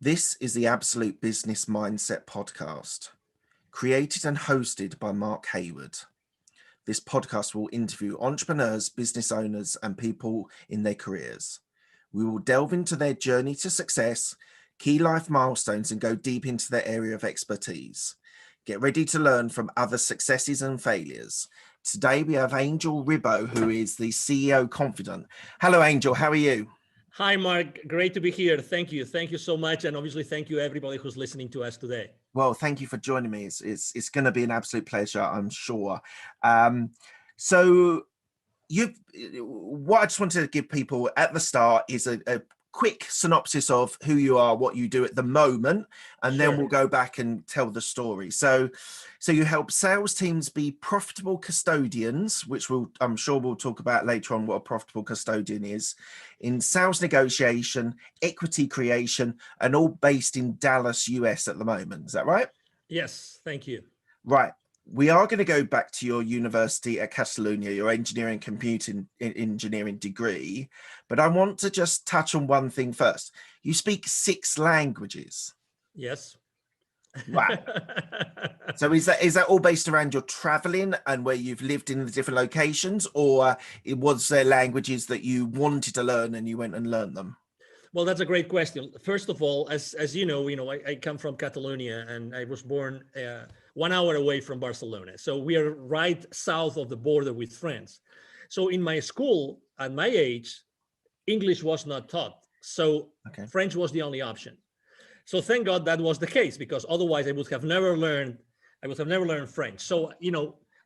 This is the Absolute Business Mindset podcast, created and hosted by Mark Hayward. This podcast will interview entrepreneurs, business owners, and people in their careers. We will delve into their journey to success, key life milestones, and go deep into their area of expertise. Get ready to learn from other successes and failures. Today we have Angel Ribo, who is the CEO Confidant. Hello, Angel. How are you? Hi, Mark. Great to be here. Thank you. Thank you so much. And obviously, thank you everybody who's listening to us today. Well, thank you for joining me. It's going to be an absolute pleasure, I'm sure. So what I just wanted to give people at the start is a quick synopsis of who you are, what you do at the moment, and then we'll go back and tell the story. So you help sales teams be profitable custodians, which I'm sure we'll talk about later on what a profitable custodian is, in sales negotiation, equity creation, and all based in Dallas, US at the moment. Is that right? Yes, thank you. Right. We are going to go back to your university at Catalonia, your engineering computing engineering degree, but I want to just touch on one thing first. You speak 6 languages. Yes. Wow. So is that all based around your traveling and where you've lived in the different locations, or was there languages that you wanted to learn and you went and learned them? Well, that's a great question. First of all, as you know, I come from Catalonia and I was born 1 hour away from Barcelona. So we are right south of the border with France. So in my school, at my age, English was not taught. So French was the only option. So thank God that was the case, because otherwise I would have never learned French. So,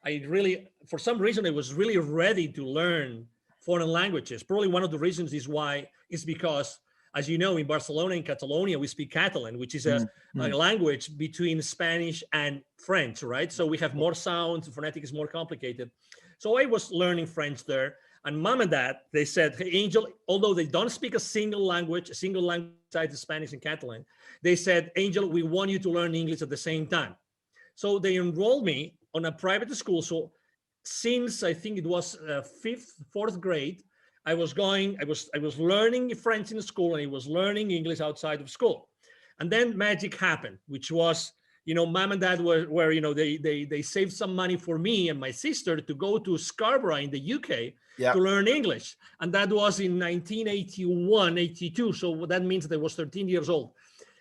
I really, for some reason, I was really ready to learn foreign languages. Probably one of the reasons is because, as you know, in Barcelona and Catalonia, we speak Catalan, which is a language between Spanish and French, right? So we have more sounds, the phonetic is more complicated. So I was learning French there. And mom and dad, they said, hey, Angel, although they don't speak a single language besides Spanish and Catalan, they said, Angel, we want you to learn English at the same time. So they enrolled me on a private school. So since I think it was 4th grade, I was learning French in school and I was learning English outside of school. And then magic happened, which was, mom and dad were they saved some money for me and my sister to go to Scarborough in the UK to learn English. And that was in 1981, 82. So that means that I was 13 years old.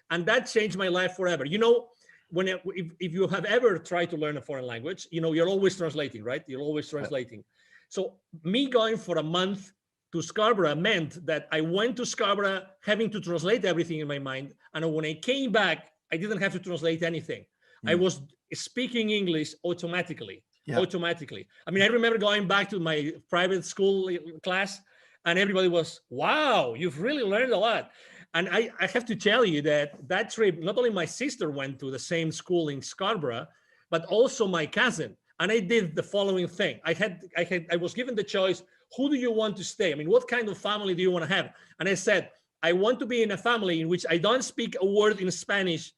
And that changed my life forever. If you have ever tried to learn a foreign language, you're always translating, right? You're always translating. So me going for a month to Scarborough meant that I went to Scarborough having to translate everything in my mind. And when I came back, I didn't have to translate anything. I was speaking English automatically. Automatically. I mean, I remember going back to my private school class and everybody was, wow, you've really learned a lot. And I have to tell you that trip, not only my sister went to the same school in Scarborough, but also my cousin. And I did the following thing. I was given the choice, who do you want to stay? I mean, what kind of family do you want to have? And I said, I want to be in a family in which I don't speak a word in Spanish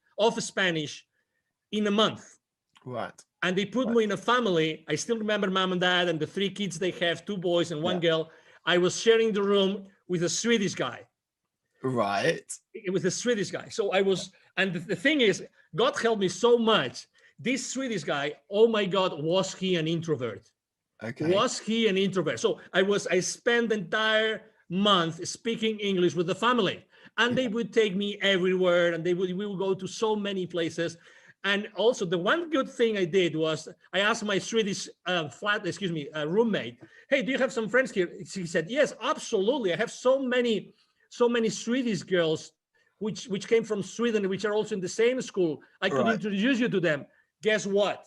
in a month. Right. And they put me in a family. I still remember mom and dad and the 3 kids they have, 2 boys and 1 girl. I was sharing the room with a Swedish guy. Right. It was a Swedish guy. So I was, and the thing is, God helped me so much. This Swedish guy, oh my God, was he an introvert? Okay. Was he an introvert? So I spent the entire month speaking English with the family, and they would take me everywhere, and we would go to so many places. And also the one good thing I did was I asked my Swedish roommate, hey, do you have some friends here? She said, yes, absolutely. I have so many Swedish girls which came from Sweden, which are also in the same school. I could introduce you to them. Guess what?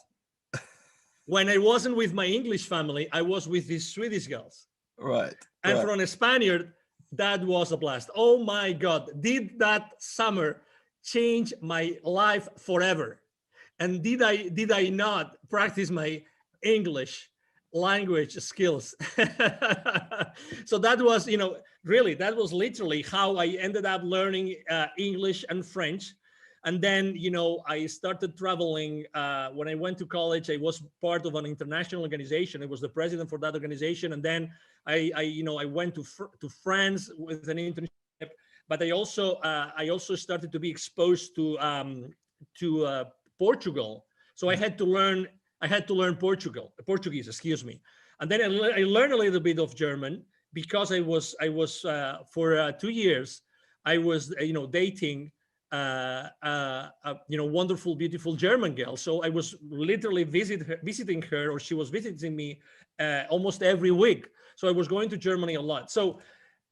When I wasn't with my English family, I was with these Swedish girls. Right. And for a Spaniard, that was a blast. Oh my God, did that summer change my life forever? And did I not practice my English language skills? So that was, really, that was literally how I ended up learning English and French. And then, I started traveling. When I went to college, I was part of an international organization. I was the president for that organization. And then I went to France with an internship. but I also started to be exposed to Portugal. So I had to learn Portuguese, excuse me. And then I learned a little bit of German because I was for 2 years I was dating wonderful, beautiful German girl. So I was literally visiting her, or she was visiting me almost every week. So I was going to Germany a lot. So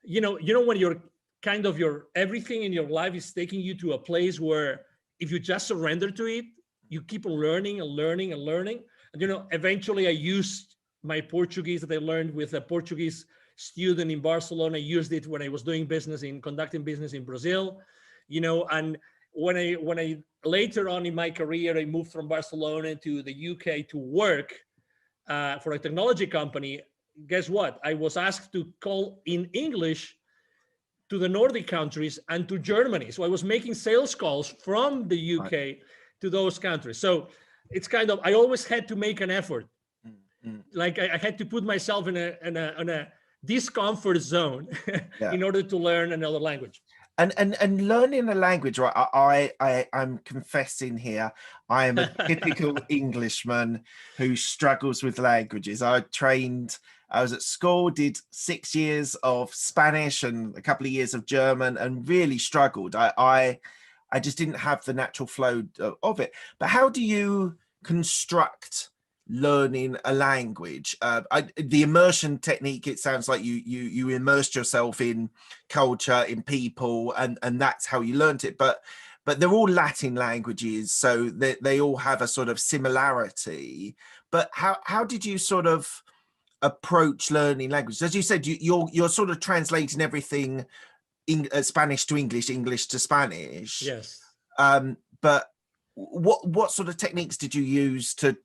when you're kind of your everything in your life is taking you to a place where if you just surrender to it, you keep learning and learning and learning. And eventually I used my Portuguese that I learned with a Portuguese student in Barcelona. I used it when I was conducting business in Brazil, and when I later on in my career, I moved from Barcelona to the UK to work for a technology company. Guess what? I was asked to call in English to the Nordic countries and to Germany. So I was making sales calls from the UK to those countries. So it's kind of, I always had to make an effort. Like I had to put myself in a discomfort zone in order to learn another language. And learning a language, right? I'm confessing here, I am a typical Englishman who struggles with languages. I was at school, did 6 years of Spanish and a couple of years of German, and really struggled. I just didn't have the natural flow of it. But how do you construct learning a language? The immersion technique, it sounds like you immersed yourself in culture, in people, and that's how you learned it. But they're all Latin languages, so they all have a sort of similarity. But how did you sort of approach learning languages? As you said, you're sort of translating everything Spanish to English, English to Spanish. Yes. But what sort of techniques did you use to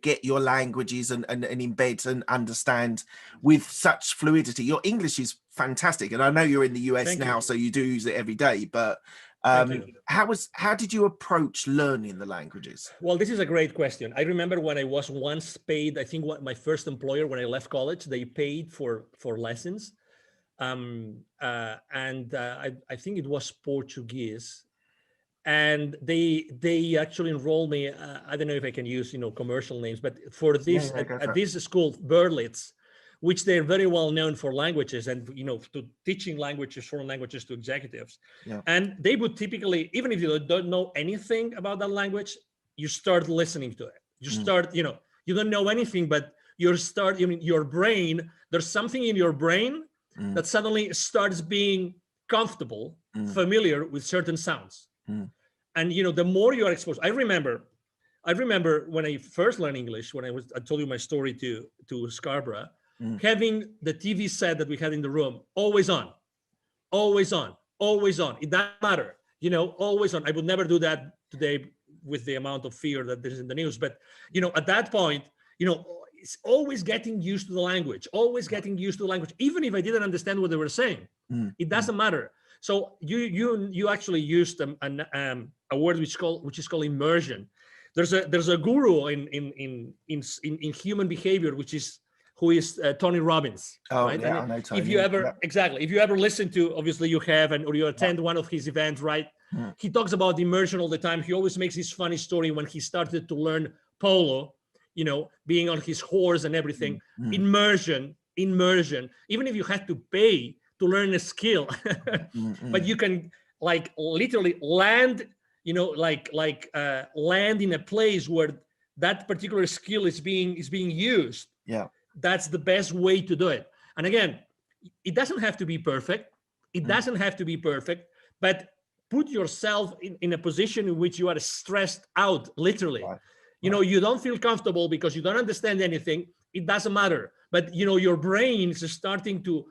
get your languages and embed and understand with such fluidity? Your English is fantastic, and I know you're in the US now, so you do use it every day. But how did you approach learning the languages? Well, this is a great question. I remember when I was once paid, I think my first employer, when I left college, they paid for lessons. I think it was Portuguese. And they actually enrolled me. I don't know if I can use commercial names, but for this at this school, Berlitz, which they're very well known for languages and to teaching languages, foreign languages to executives. Yeah. And they would typically, even if you don't know anything about that language, you start listening to it. You start, you don't know anything, but your brain. There's something in your brain that suddenly starts being comfortable, familiar with certain sounds. And the more you are exposed, I remember when I first learned English, when I told you my story to Scarborough, having the TV set that we had in the room always on. It doesn't matter, always on. I would never do that today with the amount of fear that there's in the news. But at that point, it's always getting used to the language, even if I didn't understand what they were saying. It doesn't matter. So you actually used a word which is called immersion. There's a guru in human behavior, who is Tony Robbins. Oh, right? Yeah, I know Tony. If you ever listen to, obviously you have, or you attend one of his events, right? He talks about immersion all the time. He always makes this funny story when he started to learn polo, being on his horse and everything. Immersion. Even if you had to pay to learn a skill, but you can literally land, land in a place where that particular skill is being used. Yeah, that's the best way to do it. And again, it doesn't have to be perfect. But put yourself in a position in which you are stressed out, literally. Right. You don't feel comfortable because you don't understand anything. It doesn't matter. But your brain is starting to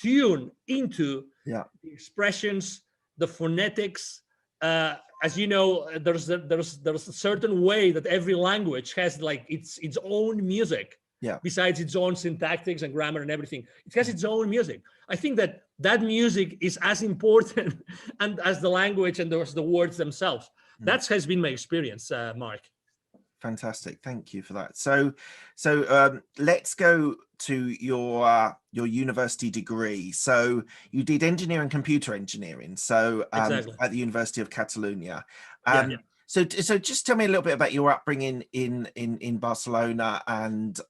tune into the expressions, the phonetics. As you know, there's a certain way that every language has its own music. Yeah. Besides its own syntactics and grammar and everything, it has its own music. I think that music is as important and as the language and the words themselves. That has been my experience, Mark. Fantastic. Thank you for that. So let's go to your university degree. So you did engineering, computer engineering. So Exactly. at the University of Catalonia. Yeah. So just tell me a little bit about your upbringing in Barcelona and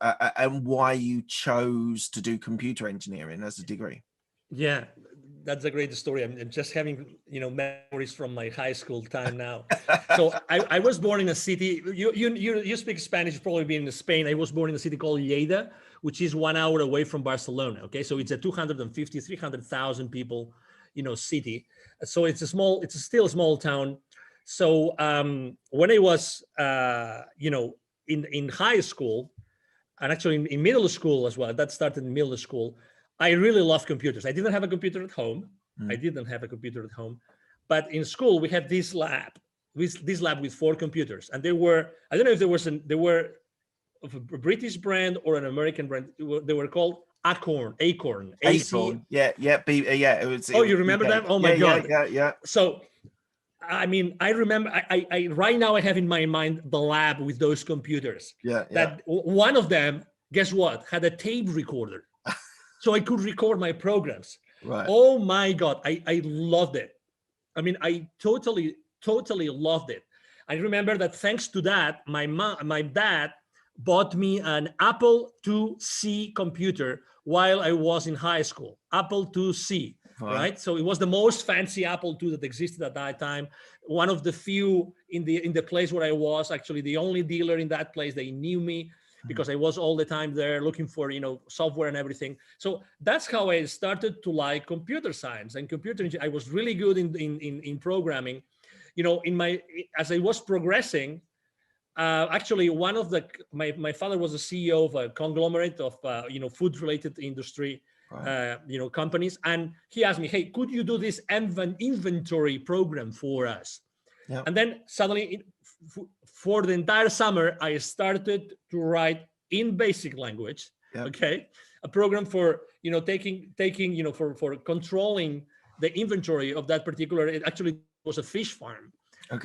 why you chose to do computer engineering as a degree. Yeah, that's a great story. I'm just having, memories from my high school time now. So I was born in a city. You speak Spanish, you've probably been in Spain. I was born in a city called Lleida, which is 1 hour away from Barcelona. Okay, so it's a 250, 300,000 people, city. So it's still a small town. So when I was, in high school, and actually in middle school as well, that started in middle school, I really loved computers. I didn't have a computer at home. But in school we had this lab with 4 computers, and I don't know if they were of a British brand or an American brand. They were called Acorn. Acorn. Yeah. It was. Oh, you remember that? Oh my God. Yeah. So, I mean, I remember. I right now I have in my mind the lab with those computers. Yeah. That one of them, guess what, had a tape recorder, so I could record my programs. Right. Oh my God, I loved it. I mean, I totally loved it. I remember that thanks to that, my dad bought me an Apple IIc computer while I was in high school. Apple IIc, right? So it was the most fancy Apple II that existed at that time. One of the few in the place where I was, actually the only dealer in that place. They knew me because I was all the time there looking for, software and everything. So that's how I started to like computer science and computer engineering. I was really good in programming. As I was progressing, actually one of my father was a CEO of a conglomerate of food related industry, companies, and he asked me, hey, could you do this inventory program for us? Yeah. And then suddenly for the entire summer I started to write in basic language, a program for taking for controlling the inventory of that particular, it actually was a fish farm.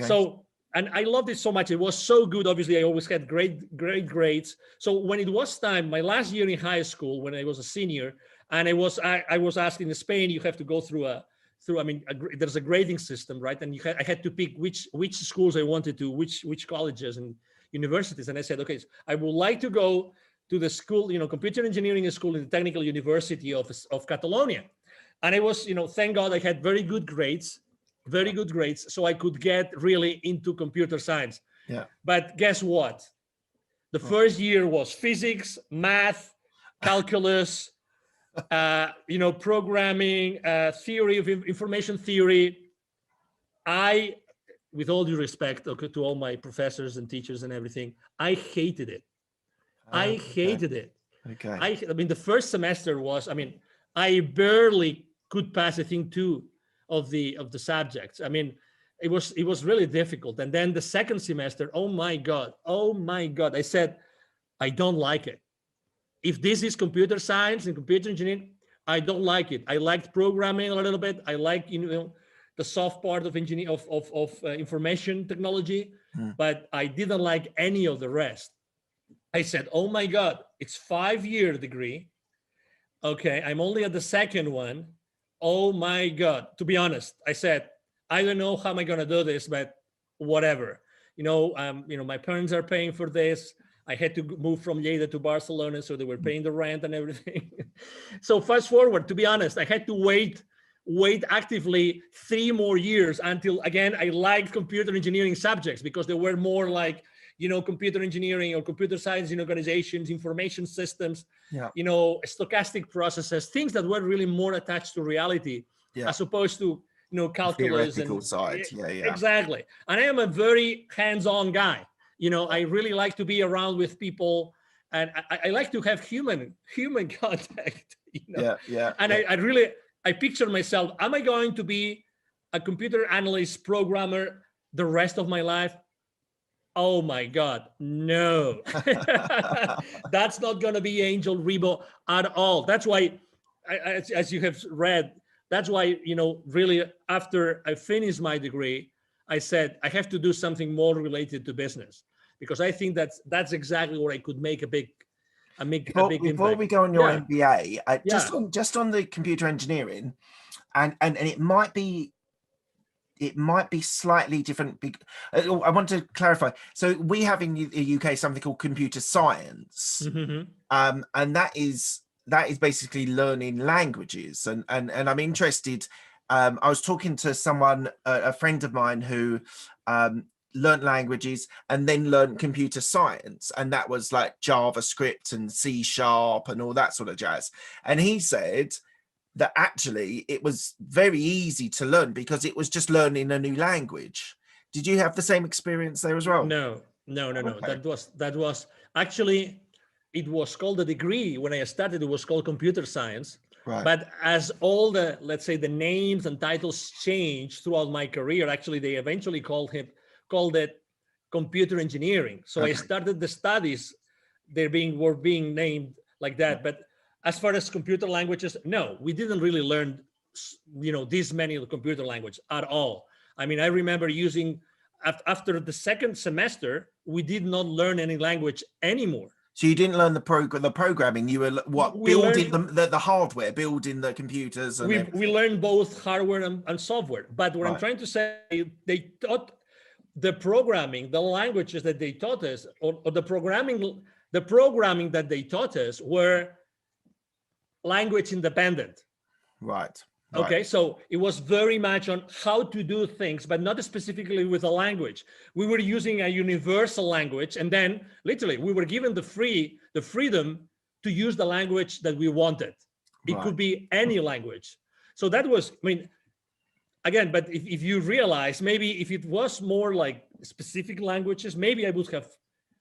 So, and I loved it so much. It was so good. Obviously, I always had great grades. So when it was time, my last year in high school, when I was a senior, and I was asked in Spain, you have to go through there's a grading system, right? And I had to pick which schools I wanted to, which colleges and universities. And I said, okay, so I would like to go to the school, computer engineering school in the Technical University of Catalonia. And I was, thank God I had very good grades, so I could get really into computer science. Yeah. But guess what? The first year was physics, math, calculus, programming, theory of information theory. With all due respect to all my professors and teachers and everything, I hated it. I hated it. Okay. I mean, the first semester was, I barely could pass, I think, 2 of the subjects. I mean, it was really difficult. And then the second semester, oh my God, I said, I don't like it. If this is computer science and computer engineering, I don't like it. I liked programming a little bit. I like, the soft part of engineering, of information technology, but I didn't like any of the rest. I said, oh my God, it's 5-year degree. Okay, I'm only at the second one. Oh my God. To be honest, I said, I don't know how am I going to do this, but whatever. My parents are paying for this. I had to move from Lleida to Barcelona, so they were paying the rent and everything. So fast forward, to be honest, I had to wait actively 3 more years until, again, I liked computer engineering subjects because they were more like, computer engineering or computer science in organizations, information systems, stochastic processes, things that were really more attached to reality, as opposed to, calculus and side. Exactly. And I am a very hands-on guy. I really like to be around with people, and I like to have human contact. And I picture myself, am I going to be a computer analyst programmer the rest of my life? Oh my God, no. That's not going to be Angel Ribo at all. That's why, as you have read, that's why, really after I finished my degree, I said, I have to do something more related to business, because I think that's exactly where I could make a big Before impact. we go on your Yeah, MBA, yeah. just on the computer engineering, and it might be slightly different. I want to clarify. So we have in the UK something called computer science, Mm-hmm. and that is basically learning languages. And I'm interested. I was talking to someone, a friend of mine, who learned languages and then learned computer science, and that was like JavaScript and C# and all that sort of jazz. And he said that actually it was very easy to learn because it was just learning a new language. Did you have the same experience there as well? No. Okay. That was actually, it was called a degree when I started. It was called computer science. Right. But as all the, let's say, the names and titles changed throughout my career, actually they eventually called it computer engineering. So I Okay. started the studies, were being named like that. But as far as computer languages, no, we didn't really learn, this many of the computer language at all. I mean, I remember using, after the second semester, we did not learn any language anymore. So you didn't learn the programming. You were We building learned, the hardware, building the computers, and we learned both hardware and software. But what I'm Right. trying to say, they taught the programming, the languages that they taught us, or the programming that they taught us were language independent. Right. Okay, so it was very much on how to do things, but not specifically with a language. We were using a universal language, and then literally we were given the freedom to use the language that we wanted. It Right. could be any language. So that was, I mean, again, but if you realize, maybe if it was more like specific languages, maybe I would have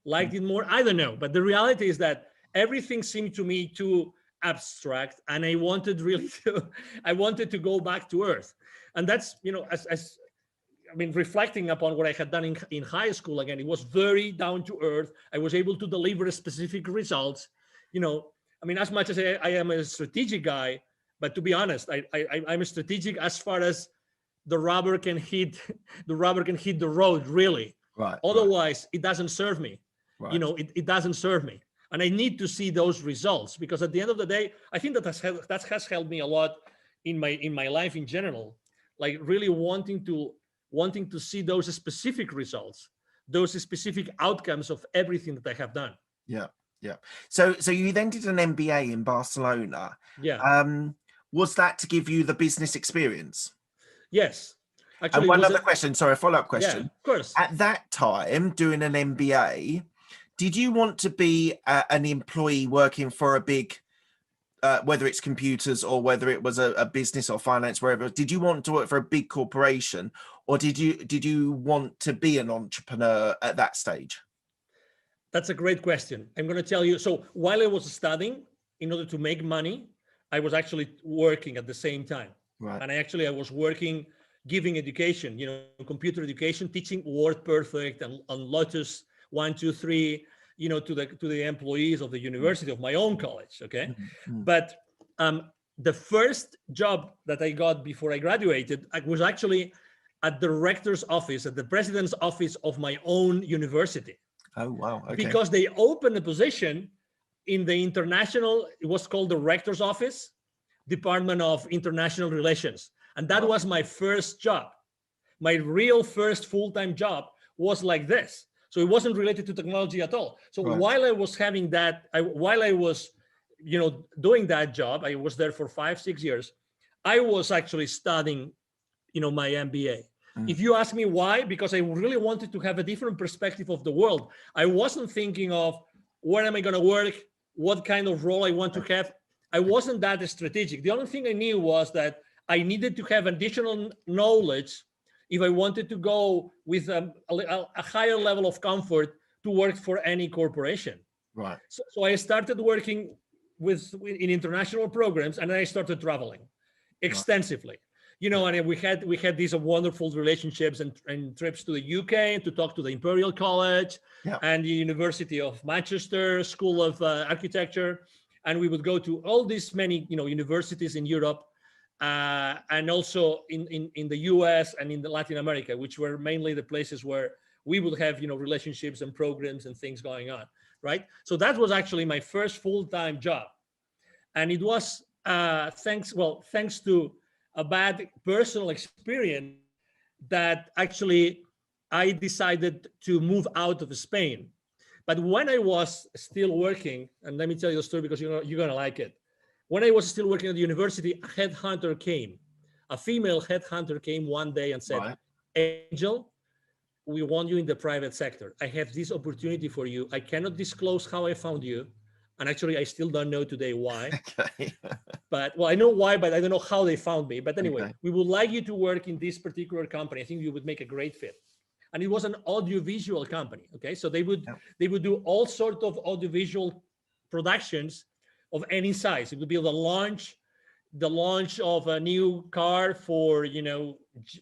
liked it more. I don't know. But the reality is that everything seemed to me too abstract, and I wanted to go back to earth. And that's, as I mean, reflecting upon what I had done in high school, again, it was very down to earth. I was able to deliver specific results. I mean, as much as I am a strategic guy, but to be honest, I'm a strategic as far as the rubber can hit the road, really. Right. Otherwise, it doesn't serve me. Right. It doesn't serve me. And I need to see those results, because at the end of the day, I think that has helped me a lot in my life in general, like really wanting to see those specific results, those specific outcomes of everything that I have done. Yeah. Yeah. So you then did an MBA in Barcelona. Yeah. Was that to give you the business experience? Yes. Actually, and one other question, sorry, a follow-up question. Yeah, of course. At that time, doing an MBA, did you want to be an employee working for a big, whether it's computers or whether it was a business or finance, wherever? Did you want to work for a big corporation, or did you want to be an entrepreneur at that stage? That's a great question. I'm going to tell you. So while I was studying, in order to make money, I was actually working at the same time. Right. And I was working, giving education, computer education, teaching WordPerfect and Lotus 1, 2, 3, to the employees of the university of my own college. Okay. Mm-hmm. But the first job that I got before I graduated, I was actually at the rector's office, at the president's office of my own university. Oh, wow. Okay. Because they opened a position in the international, it was called the rector's office, Department of International Relations. And that was my first job. My real first full-time job was like this. So it wasn't related to technology at all. So while I was having that, while I was, doing that job, I was there for 5-6 years. I was actually studying, my MBA. If you ask me why, because I really wanted to have a different perspective of the world. I wasn't thinking of where am I going to work, what kind of role I want to have. I wasn't that strategic. The only thing I knew was that I needed to have additional knowledge if I wanted to go with a higher level of comfort to work for any corporation. Right. So I started working in international programs, and then I started traveling extensively. And we had these wonderful relationships and trips to the UK to talk to the Imperial College and the University of Manchester School of Architecture. And we would go to all these many, universities in Europe and also in the US and in Latin America, which were mainly the places where we would have, relationships and programs and things going on, right? So that was actually my first full-time job. And it was thanks to a bad personal experience that actually I decided to move out of Spain. But when I was still working, and let me tell you the story because you're going to like it. When I was still working at the university, a female headhunter came one day and said, Angel, we want you in the private sector. I have this opportunity for you. I cannot disclose how I found you. And actually, I still don't know today why. Okay. But, well, I know why, but I don't know how they found me. But anyway, we would like you to work in this particular company. I think you would make a great fit. And it was an audiovisual company. Okay, so they would do all sorts of audiovisual productions of any size. It would be the launch of a new car for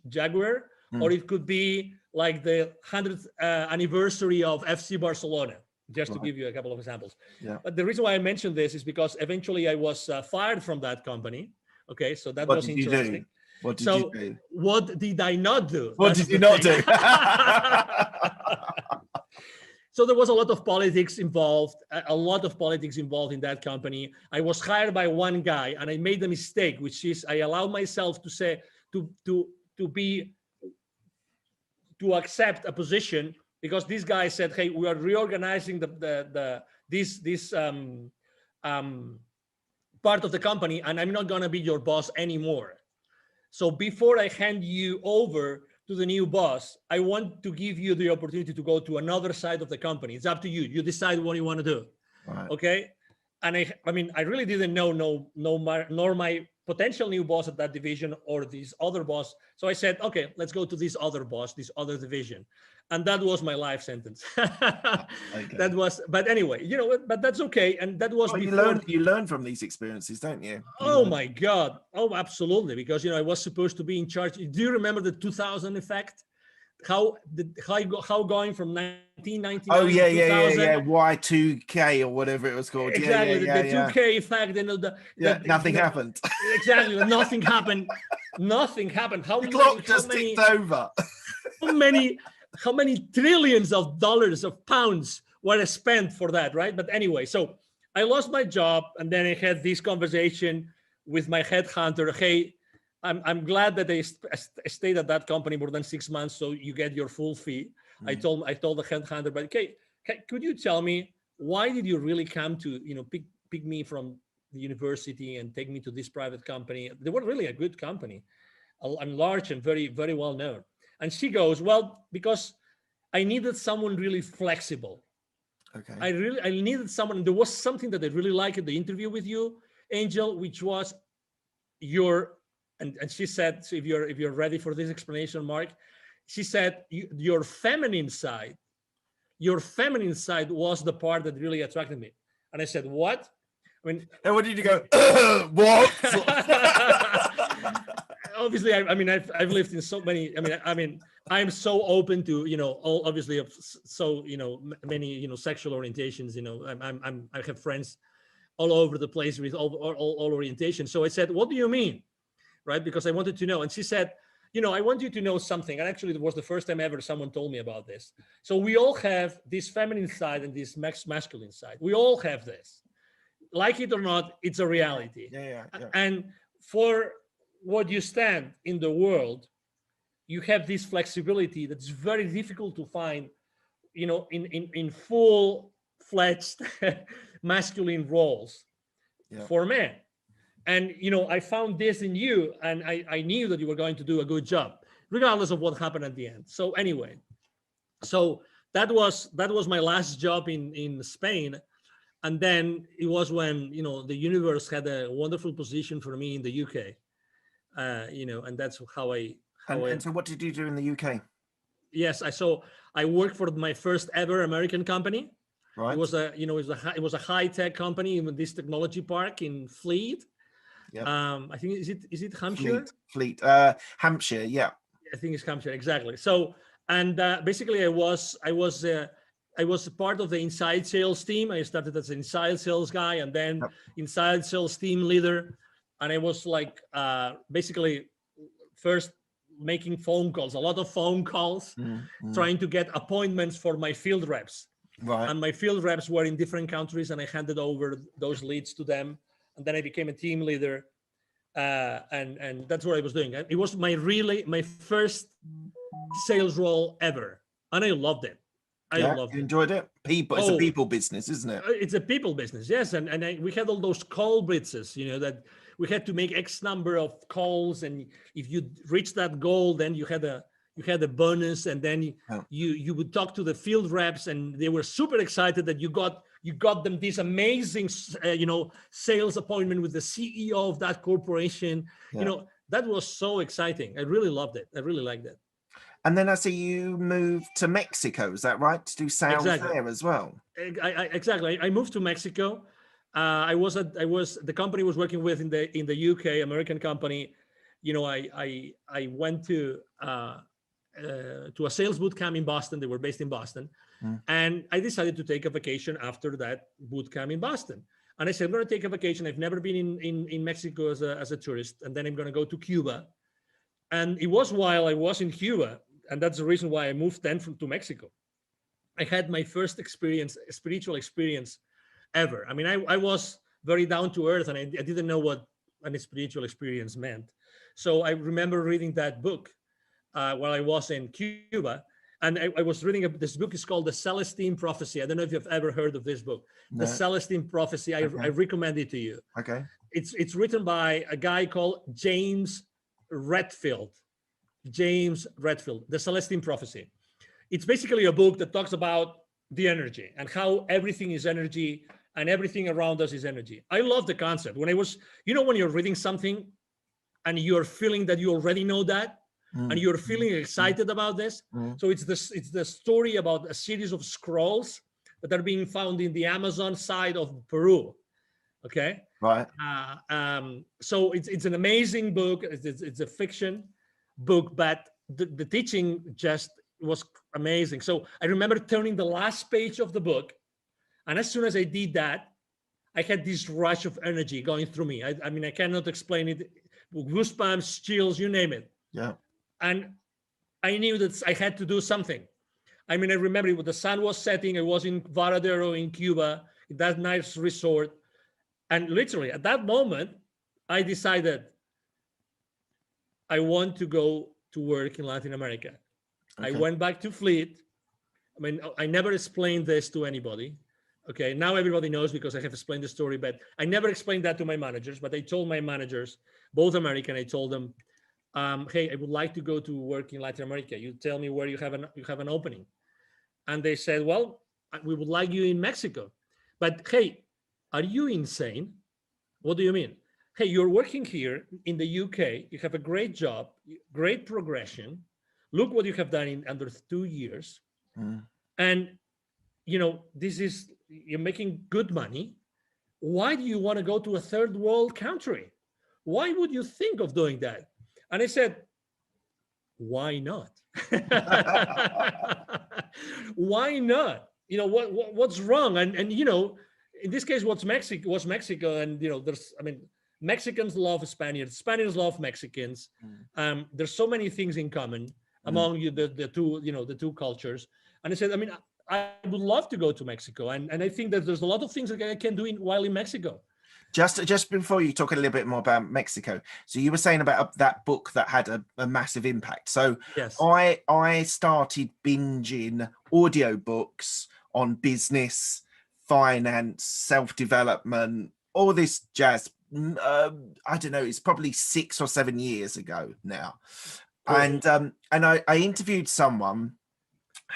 Jaguar, or it could be like the 100th anniversary of FC Barcelona, just to give you a couple of examples. But the reason why I mentioned this is because eventually I was fired from that company. Okay, so that was interesting. What did you do? What did I not do? What did you not do? So there was a lot of politics involved in that company. I was hired by one guy, and I made a mistake, which is I allowed myself to say to accept a position because this guy said, "Hey, we are reorganizing this part of the company, and I'm not gonna be your boss anymore. So before I hand you over to the new boss, I want to give you the opportunity to go to another side of the company. It's up to you. You decide what you want to do." Okay. And I really didn't know nor my potential new boss at that division or this other boss. So I said, okay, let's go to this other boss, this other division. And that was my life sentence. That was, but anyway, but that's okay. And that was before. You learn from these experiences, don't you? My God. Oh, absolutely. Because, I was supposed to be in charge. Do you remember the 2000 effect? How going from 1999 to 2000? Yeah. Y2K or whatever it was called. Exactly. The 2K effect. Nothing happened. Exactly. Nothing happened. Nothing happened. The clock just ticked over. How many trillions of dollars, of pounds were spent for that, right? But anyway, so I lost my job, and then I had this conversation with my headhunter. Hey, I'm glad that they stayed at that company more than 6 months, so you get your full fee. I told the headhunter, but okay, could you tell me why did you really come to pick me from the university and take me to this private company? They were really a good company, and large and very, very well known. And she goes, well, because I needed someone really flexible. Okay. I needed someone. There was something that I really liked at the interview with you, Angel, which was and she said, so if you're ready for this explanation, Mark, she said your feminine side was the part that really attracted me. And I said, what? And what did you go? What? Obviously, I've lived in so many. I'm so open to all obviously so many sexual orientations. I have friends all over the place with all orientations. So I said, what do you mean, right? Because I wanted to know. And she said, I want you to know something. And actually, it was the first time ever someone told me about this. So we all have this feminine side and this masculine side. We all have this. Like it or not, it's a reality. Yeah. And for what you stand in the world, you have this flexibility that's very difficult to find, in full-fledged masculine roles for men. And, I found this in you, and I knew that you were going to do a good job, regardless of what happened at the end. So anyway, that was my last job in Spain. And then it was when, the universe had a wonderful position for me in the UK. And that's how I. And so what did you do in the UK? Yes, I worked for my first ever American company. Right. It was a high tech company in this technology park in Fleet. Yeah. I think is it Hampshire? Fleet. Hampshire. Yeah. I think it's Hampshire, exactly. So, and basically I was part of the inside sales team. I started as an inside sales guy, and then inside sales team leader. And I was like, basically first making phone calls, a lot of phone calls, trying to get appointments for my field reps. Right. And my field reps were in different countries, and I handed over those leads to them. And then I became a team leader. And that's what I was doing. It was my first sales role ever. And I loved it. I loved you it. enjoyed it? It's a people business, isn't it? It's a people business, yes. And we had all those call blitzes, that we had to make X number of calls, and if you reach that goal, then you had a bonus, and then you would talk to the field reps, and they were super excited that you got them this amazing sales appointment with the CEO of that corporation. That was so exciting. I really loved it. I really liked it. And then I see you moved to Mexico. Is that right? To do sales there as well? Exactly. I moved to Mexico. The company I was working with in the UK, American company. I went to a sales boot camp in Boston. They were based in Boston. And I decided to take a vacation after that boot camp in Boston. And I said, I'm going to take a vacation. I've never been in Mexico as a tourist. And then I'm going to go to Cuba. And it was while I was in Cuba, and that's the reason why I moved then to Mexico. I had my first spiritual experience ever. I mean, I was very down to earth, and I didn't know what a spiritual experience meant. So I remember reading that book while I was in Cuba. And I was reading this book. Is called The Celestine Prophecy. I don't know if you've ever heard of this book. No. The Celestine Prophecy. I recommend it to you. Okay. It's written by a guy called James Redfield. The Celestine Prophecy. It's basically a book that talks about the energy and how everything is energy and everything around us is energy. I love the concept. When I was, when you're reading something and you're feeling that you already know that, and you're feeling excited about this. So it's the story about a series of scrolls that are being found in the Amazon side of Peru. Okay. Right. So it's an amazing book. It's a fiction book, but the teaching just was amazing. So I remember turning the last page of the book, and as soon as I did that, I had this rush of energy going through me. I mean, I cannot explain it. Goosebumps, chills, you name it. Yeah. And I knew that I had to do something. I mean, I remember when the sun was setting. I was in Varadero in Cuba, that nice resort. And literally at that moment, I decided I want to go to work in Latin America. Okay. I went back to Fleet. I mean, I never explained this to anybody. Okay, now everybody knows because I have explained the story, but I never explained that to my managers. But I told my managers, both American, I told them, hey, I would like to go to work in Latin America. You tell me where you have an opening. And they said, well, we would like you in Mexico. But hey, are you insane? What do you mean? Hey, you're working here in the UK. You have a great job, great progression. Look what you have done in under 2 years. And, you're making good money. Why do you want to go to a third world country? Why would you think of doing that? And I said, why not? Why not? What's wrong? And in this case, was Mexico. And, Mexicans love Spaniards. Spaniards love Mexicans. There's so many things in common among the two cultures. And I said, I would love to go to Mexico. And I think that there's a lot of things that I can do while in Mexico. Just before you talk a little bit more about Mexico, so you were saying about that book that had a massive impact. So yes. I started binging audiobooks on business, finance, self-development, all this jazz. I don't know, it's probably 6 or 7 years ago now. Cool. And I interviewed someone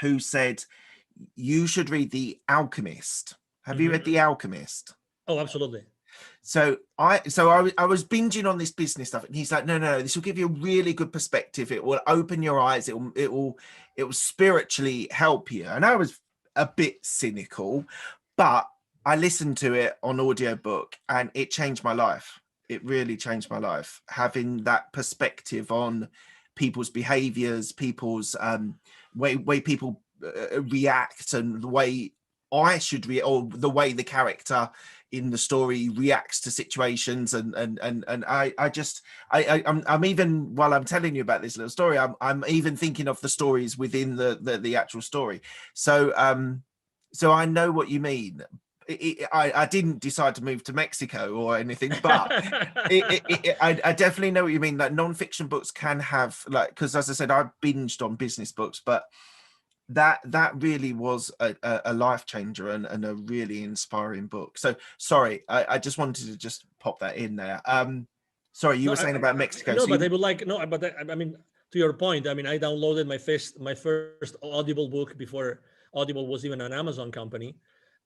who said you should read The Alchemist. Have you read The Alchemist? Oh, absolutely. So I was binging on this business stuff, and he's like, no, this will give you a really good perspective. It will open your eyes. It will spiritually help you. And I was a bit cynical, but I listened to it on audiobook, and it changed my life. It really changed my life, having that perspective on people's behaviors, people's way people react, and the way I should react, or the way the character in the story reacts to situations, and I'm even, while I'm telling you about this little story, I'm even thinking of the stories within the actual story. So so I know what you mean. I didn't decide to move to Mexico or anything, but I definitely know what you mean. Like non-fiction books can have, like, because as I said, I binged on business books, but that really was a life changer and a really inspiring book. So sorry, I just wanted to just pop that in there. Sorry, you were saying about Mexico. No, so but I would like, no, but I mean, to your point, I mean, I downloaded my first Audible book before Audible was even an Amazon company,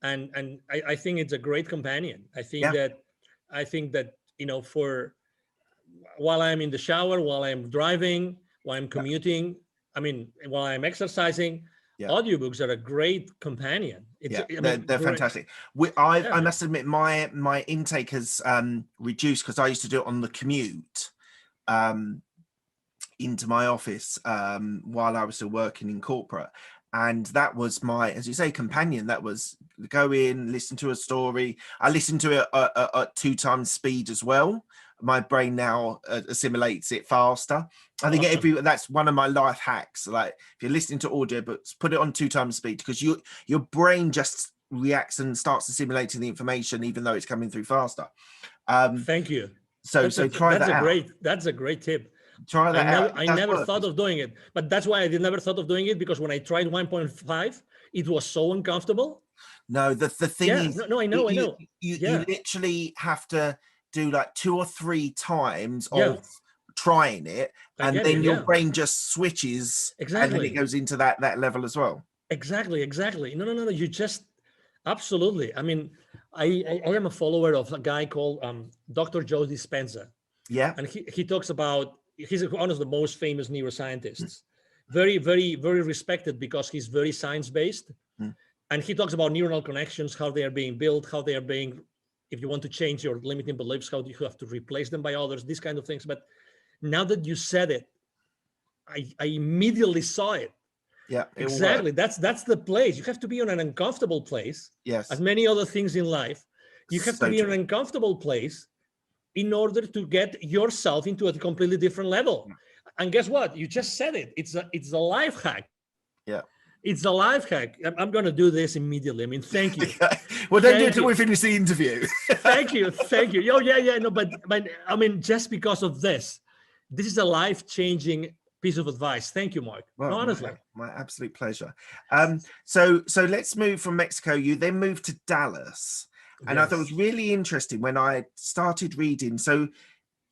and I think it's a great companion. I think that for while I'm in the shower, while I'm driving, while I'm commuting, I mean, while I'm exercising, audiobooks are a great companion. They're fantastic. I must admit, my intake has reduced, because I used to do it on the commute into my office while I was still working in corporate, and that was my, as you say, companion. That was go in, listen to a story. I listened to it at 2 times speed as well. My brain now assimilates it faster. I think that's one of my life hacks. Like if you're listening to audiobooks, put it on 2 times speed, because your brain just reacts and starts assimilating the information even though it's coming through faster. Thank you. So try that out. That's a great tip. Try that out. I never thought of doing it, but that's why I never thought of doing it, because when I tried 1.5, it was so uncomfortable. No, the thing is, no, I know. You literally have to do like 2 or 3 times of trying it, and then your brain just switches, and then it goes into that level as well. Exactly. No, you just absolutely. I mean, I am a follower of a guy called Dr. Joe Dispenza. And he talks about, he's one of the most famous neuroscientists, very, very, very respected, because he's very science-based. And he talks about neuronal connections, how they are being built, how they are being, if you want to change your limiting beliefs, how do you have to replace them by others, these kind of things. But now that you said it, I immediately saw it. Exactly. That's the place. You have to be on an uncomfortable place. As many other things in life, you have to be in an uncomfortable place in order to get yourself into a completely different level. And guess what? You just said it. It's a life hack. It's a life hack. I'm going to do this immediately. I mean, thank you. Well, don't do it until we finish the interview. Thank you. Oh, yeah. No, but I mean, just because of this is a life-changing piece of advice. Thank you, Mark. Well, no, honestly. My absolute pleasure. So let's move from Mexico. You then moved to Dallas. And I thought it was really interesting when I started reading. So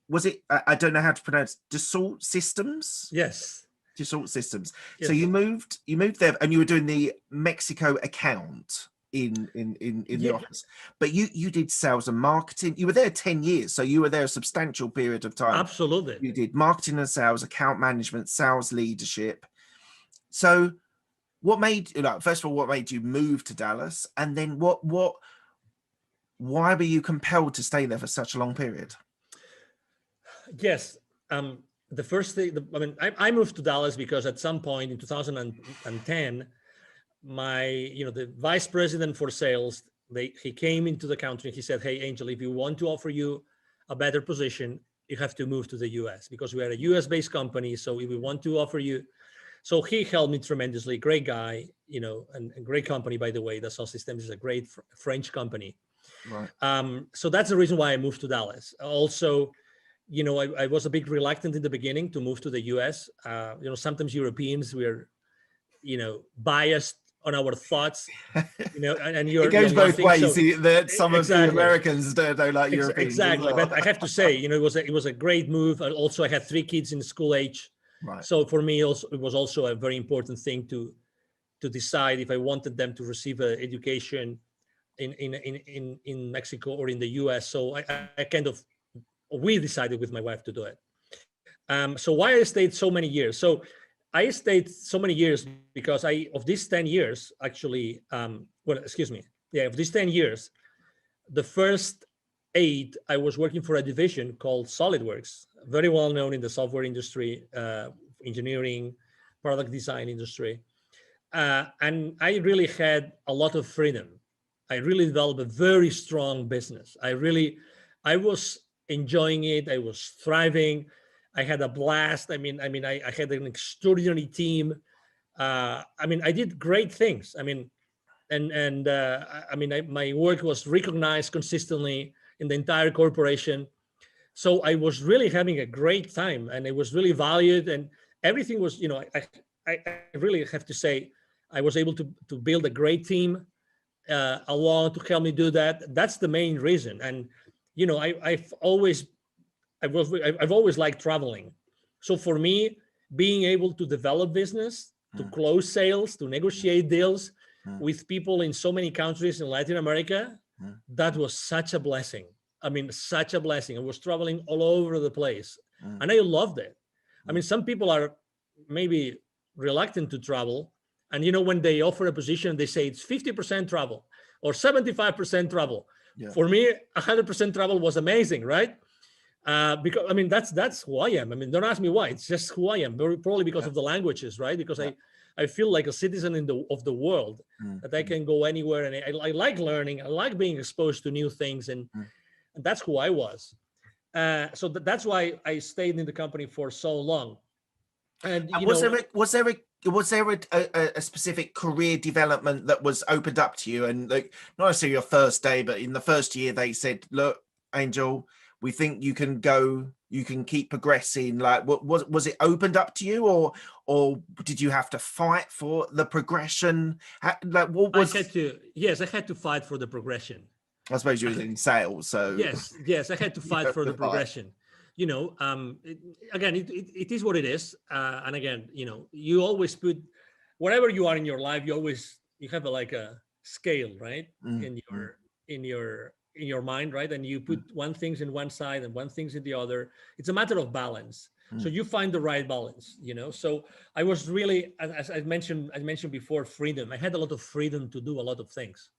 was it, I don't know how to pronounce, Dassault Systems? Yes. Dassault Systems. Yes. So you moved there, and you were doing the Mexico account in the office. But you did sales and marketing. You were there 10 years. So you were there a substantial period of time. Absolutely. You did marketing and sales, account management, sales leadership. So what made, first of all, what made you move to Dallas? And then why were you compelled to stay there for such a long period? Yes. The first thing, I moved to Dallas because at some point in 2010, the vice president for sales, he came into the country and he said, "Hey, Angel, if you want to offer you a better position, you have to move to the US, because we are a US-based company. So if we want to offer you," so he helped me tremendously. Great guy, and great company, by the way. Dassault Systems is a great French company. Right. So that's the reason why I moved to Dallas. Also, I was a bit reluctant in the beginning to move to the US. Sometimes Europeans, we're, biased on our thoughts, and it goes both ways. So, some of the Americans don't like Europeans. Exactly. Well. But I have to say, it was a great move. Also, I had 3 kids in school age. Right. So for me, also, it was also a very important thing to decide if I wanted them to receive an education in Mexico or in the US. So we decided with my wife to do it. So why I stayed so many years? So I stayed so many years because of these 10 years, actually, of these 10 years, the first 8, I was working for a division called SolidWorks, very well known in the software industry, engineering, product design industry. And I really had a lot of freedom. I really developed a very strong business. I was enjoying it. I was thriving. I had a blast. I had an extraordinary team. I did great things. My work was recognized consistently in the entire corporation. So I was really having a great time, and it was really valued, and everything was, I really have to say, I was able to build a great team along to help me do that. That's the main reason. And, I've always liked traveling. So for me, being able to develop business, to close sales, to negotiate deals with people in so many countries in Latin America, that was such a blessing. Such a blessing. I was traveling all over the place, and I loved it. Some people are maybe reluctant to travel, and when they offer a position, they say it's 50% travel or 75% travel. Yeah. For me, 100% travel was amazing, right? Because that's who I am. Don't ask me why. It's just who I am. Probably because of the languages, right? Because I feel like a citizen of the world, that I can go anywhere, and I like learning. I like being exposed to new things, and that's who I was. So that's why I stayed in the company for so long. And was there a specific career development that was opened up to you? And like, not necessarily your first day, but in the first year, they said, "Look, Angel, we think you can go, you can keep progressing." Like, what was it opened up to you, or did you have to fight for the progression? Like, what was? I had to fight for the progression. I suppose you were in sales, so yes, I had to fight for the progression. Again, it is what it is, and again, you always put, wherever you are in your life, you have a scale, right? In your mind, right? And you put one things in one side and one things in the other. It's a matter of balance. So you find the right balance, So I was really, as I mentioned before, freedom. I had a lot of freedom to do a lot of things.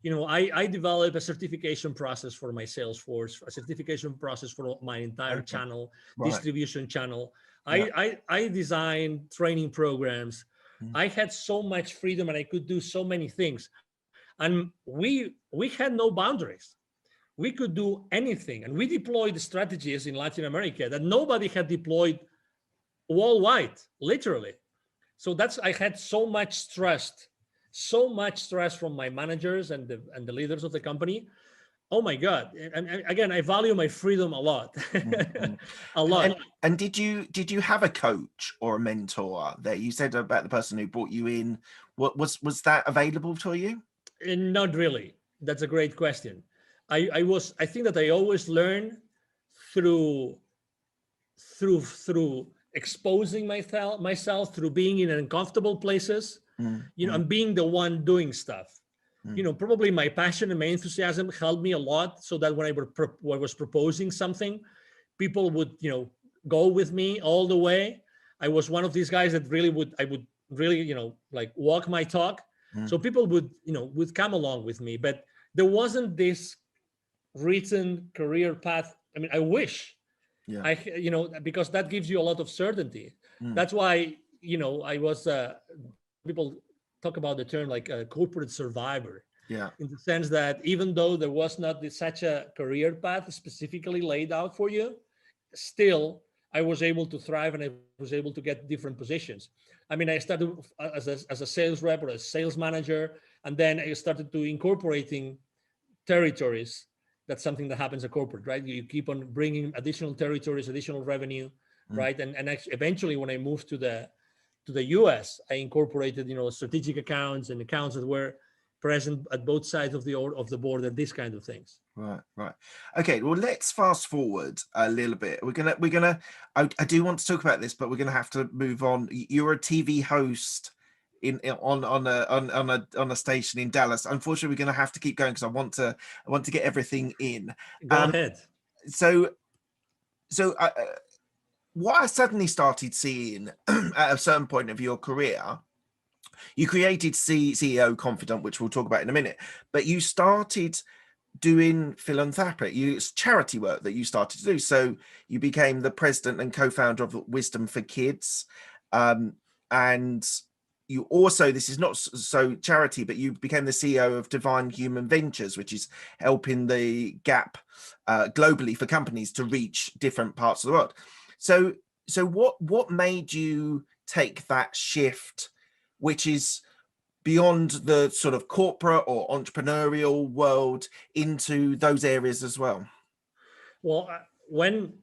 I developed a certification process for my sales force, a certification process for my entire channel, distribution channel. I designed training programs. I had so much freedom, and I could do so many things. And we had no boundaries. We could do anything. And we deployed strategies in Latin America that nobody had deployed worldwide, literally. So I had so much trust from my managers and the leaders of the company. Oh my God. And again, I value my freedom a lot. A lot. And did you have a coach or a mentor there? You said about the person who brought you in. What was that available to you? Not really. That's a great question. I think that I always learn through exposing myself, through being in uncomfortable places, and being the one doing stuff. Probably my passion and my enthusiasm helped me a lot, so that when I was proposing something, people would, go with me all the way. I was one of these guys that I would really, walk my talk. So people would come along with me, but there wasn't this written career path. I wish, because that gives you a lot of certainty. That's why, I was, people talk about the term like a corporate survivor. Yeah. In the sense that even though there was not such a career path specifically laid out for you, still I was able to thrive, and I was able to get different positions. I started as a sales rep or a sales manager, and then I started to incorporating territories. That's something that happens at corporate, right? You keep on bringing additional territories, additional revenue, right? And eventually, when I moved to the US, I incorporated, strategic accounts and accounts that were present at both sides of the board, and these kind of things. Right. Okay. Well, let's fast forward a little bit. I do want to talk about this, but we're gonna have to move on. You're a TV host on a station in Dallas. Unfortunately, we're going to have to keep going because I want to get everything in. Go ahead. So what I suddenly started seeing at a certain point of your career, you created CEO Confidant, which we'll talk about in a minute, but you started doing philanthropic, it's charity work that you started to do. So you became the president and co-founder of Wisdom for Kids, and you also, this is not so charity, but you became the CEO of Divine Human Ventures, which is helping the gap globally for companies to reach different parts of the world. So what made you take that shift, which is beyond the sort of corporate or entrepreneurial world, into those areas as well? Well, when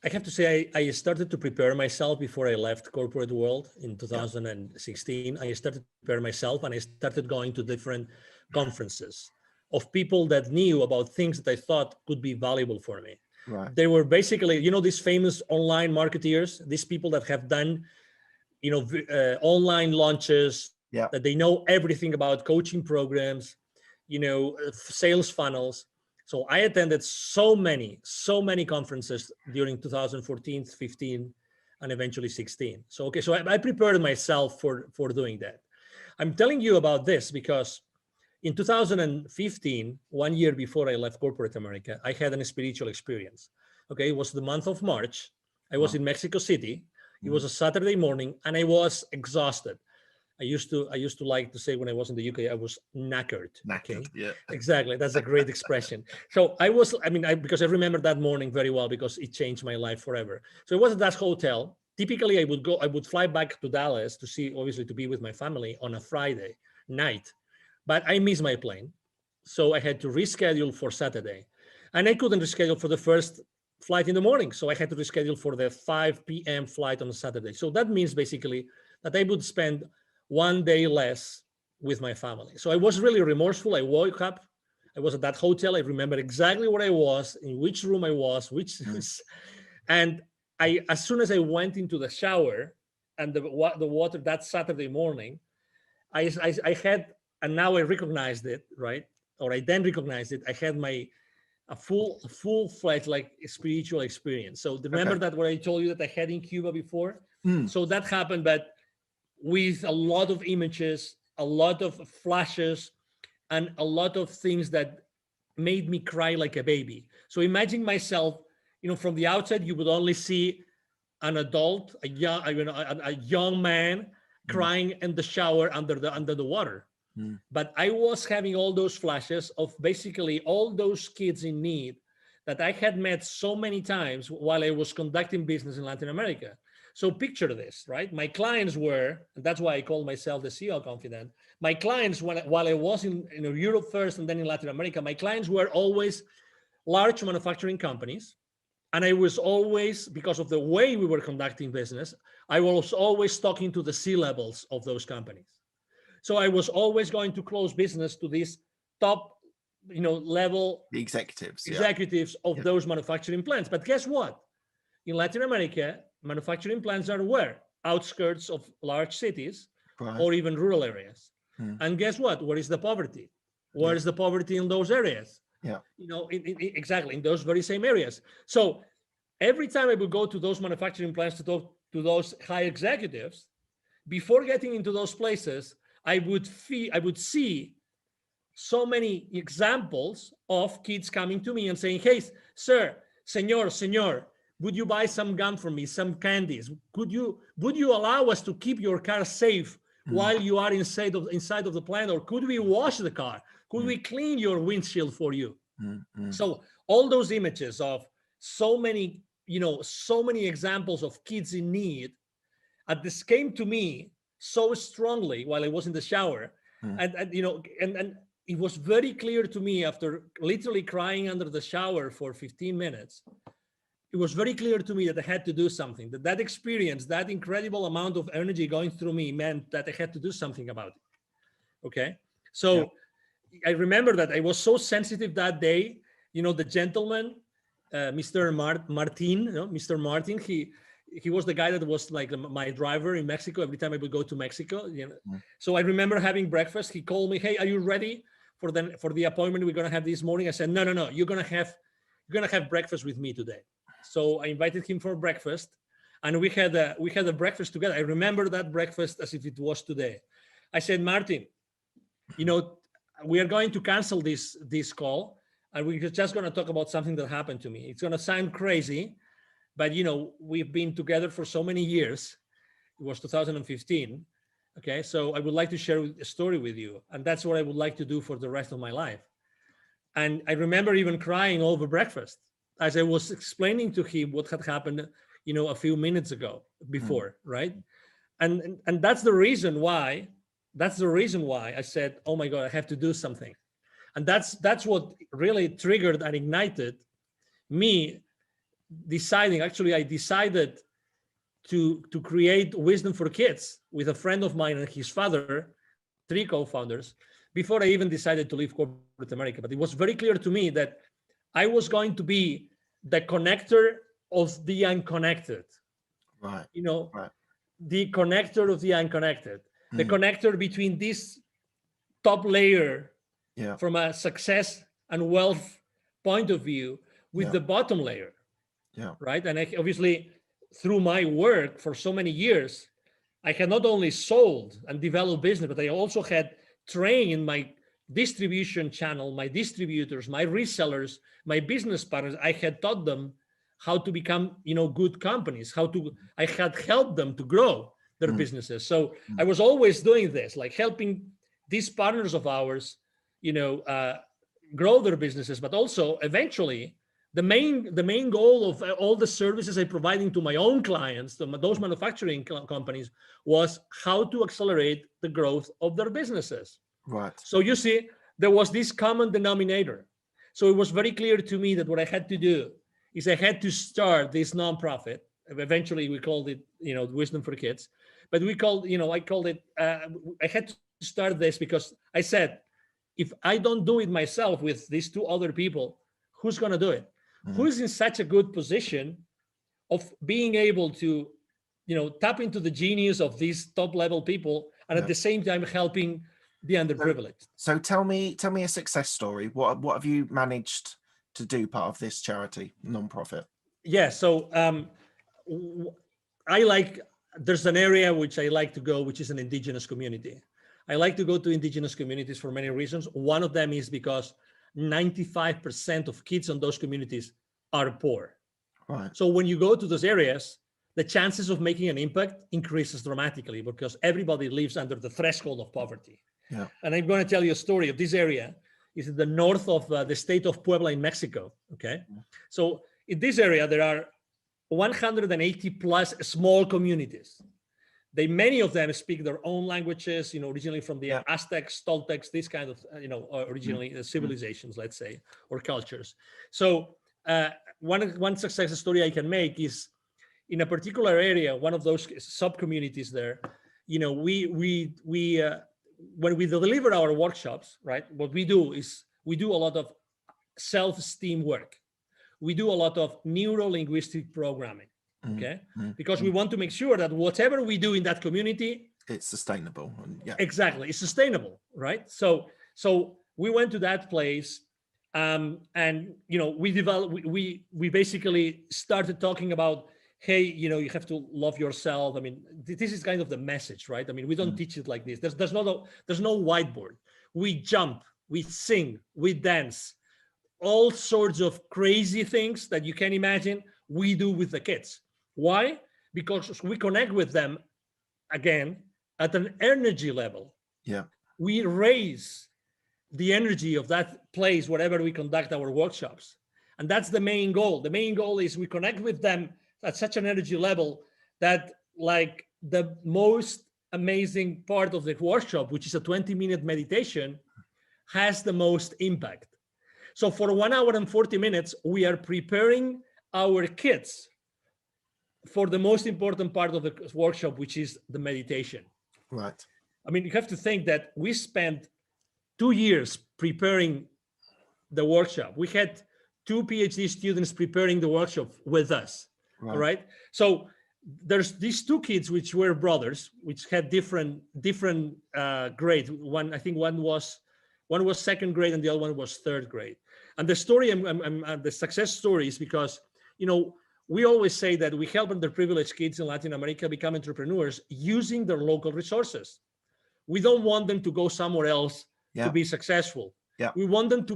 I have to say, I started to prepare myself before I left corporate world in 2016. I started to prepare myself, and I started going to different conferences of people that knew about things that I thought could be valuable for me. Right. They were basically, these famous online marketeers, these people that have done, online launches, Yeah. that they know everything about coaching programs, sales funnels. So I attended so many conferences during 2014, 15, and eventually 16. So, so I prepared myself for doing that. I'm telling you about this because in 2015, 1 year before I left corporate America, I had a spiritual experience. Okay, it was the month of March. I was in Mexico City. It was a Saturday morning, and I was exhausted. I used to like to say when I was in the UK, I was knackered. Okay, Yeah. exactly. That's a great expression. So because I remember that morning very well because it changed my life forever. So it was at that hotel. Typically, I would fly back to Dallas to be with my family on a Friday night, but I missed my plane. So I had to reschedule for Saturday, and I couldn't reschedule for the first flight in the morning. So I had to reschedule for the 5 p.m. flight on Saturday. So that means basically that I would spend 1 day less with my family. So I was really remorseful. I woke up, I was at that hotel. I remember exactly where I was, in which room I was, and as soon as I went into the shower and the water that Saturday morning, I had, and now I recognized it, right? Or I then recognized it. I had a full-fledged like spiritual experience. So remember that what I told you that I had in Cuba before? So that happened, but with a lot of images, a lot of flashes, and a lot of things that made me cry like a baby. So imagine myself, from the outside, you would only see an adult, a young man crying in the shower under the water. But I was having all those flashes of basically all those kids in need that I had met so many times while I was conducting business in Latin America. So picture this, right? My clients were, and that's why I call myself the CEO Confidant. My clients, while I was in Europe first and then in Latin America, my clients were always large manufacturing companies. And I was always, because of the way we were conducting business, I was always talking to the C-levels of those companies. So I was always going to close business to these top, level The executives of those manufacturing plants. But guess what? In Latin America, manufacturing plants are where? Outskirts of large cities or even rural areas. And guess what? Where is the poverty? Where is the poverty in those areas? Yeah. Exactly in those very same areas. So every time I would go to those manufacturing plants to talk to those high executives, before getting into those places, I would see so many examples of kids coming to me and saying, "Hey, sir, senor, would you buy some gum for me, some candies? Would you allow us to keep your car safe while you are inside of the plant? Or could we wash the car? Could we clean your windshield for you?" So all those images of so many examples of kids in need, this came to me so strongly while I was in the shower. And it was very clear to me after literally crying under the shower for 15 minutes. It was very clear to me that I had to do something, that experience, that incredible amount of energy going through me meant that I had to do something about it. Okay. So I remember that I was so sensitive that day. The gentleman, Mr. Martin, Mr. Martin, he was the guy that was like my driver in Mexico every time I would go to Mexico. So I remember having breakfast. He called me, "Hey, are you ready for the appointment we're gonna have this morning?" I said, "No, you're gonna have breakfast with me today." So I invited him for breakfast, and we had a breakfast together. I remember that breakfast as if it was today. I said, "Martin, we are going to cancel this call, and we're just going to talk about something that happened to me. It's going to sound crazy, but we've been together for so many years." It was 2015, Okay, so I would like to share a story with you, and that's what I would like to do for the rest of my life. And I remember even crying over breakfast as I was explaining to him what had happened, a few minutes ago before, right? And that's the reason why. That's the reason why I said, "Oh my God, I have to do something." And that's what really triggered and ignited me deciding. Actually, I decided to create Wisdom for Kids with a friend of mine and his father, three co-founders, before I even decided to leave corporate America. But it was very clear to me that I was going to be the connector of the unconnected. Right. Right. The connector of the unconnected, the connector between this top layer from a success and wealth point of view with the bottom layer. Right. And obviously, through my work for so many years, I had not only sold and developed business, but I also had trained my distribution channel, my distributors, my resellers, my business partners. I had taught them how to become, good companies, I had helped them to grow their businesses. So I was always doing this, like helping these partners of ours, grow their businesses, but also eventually the main goal of all the services I'm providing to my own clients, to those manufacturing companies, was how to accelerate the growth of their businesses. Right. So you see, there was this common denominator. So it was very clear to me that what I had to do is I had to start this nonprofit. Eventually, we called it, Wisdom for Kids. But I called it. I had to start this because I said, if I don't do it myself with these two other people, who's going to do it? Who's in such a good position of being able to, tap into the genius of these top level people and at the same time helping the underprivileged? So tell me a success story. What have you managed to do part of this charity nonprofit? Yeah. So there's an area which I like to go, which is an indigenous community. I like to go to indigenous communities for many reasons. One of them is because 95% of kids in those communities are poor. Right. So when you go to those areas, the chances of making an impact increases dramatically because everybody lives under the threshold of poverty. Yeah. And I'm going to tell you a story of this area. It's in the north of the state of Puebla in Mexico. Okay. So in this area, there are 180 plus small communities. Many of them speak their own languages, originally from the Aztecs, Toltecs, this kind of, originally civilizations, let's say, or cultures. So one success story I can make is in a particular area, one of those sub-communities there, when we deliver our workshops, right, what we do is we do a lot of self-esteem work. We do a lot of neuro-linguistic programming, okay? Because we want to make sure that whatever we do in that community, it's sustainable. Exactly, it's sustainable, right? So we went to that place, and we basically started talking about, hey, you have to love yourself. I mean, this is kind of the message, right? I mean, we don't teach it like this. There's no whiteboard. We jump, we sing, we dance, all sorts of crazy things that you can imagine we do with the kids. Why? Because we connect with them, again, at an energy level. Yeah. We raise the energy of that place wherever we conduct our workshops. And that's the main goal. The main goal is we connect with them at such an energy level that, like, the most amazing part of the workshop, which is a 20-minute meditation, has the most impact. So for 1 hour and 40 minutes, we are preparing our kids for the most important part of the workshop, which is the meditation. Right. I mean, you have to think that we spent 2 years preparing the workshop. We had 2 PhD students preparing the workshop with us. Right. All right. So there's these 2 kids, which were brothers, which had different grades. One was second grade and the other one was third grade. And the story, the success story is because, we always say that we help underprivileged kids in Latin America become entrepreneurs using their local resources. We don't want them to go somewhere else to be successful. Yeah. We want them to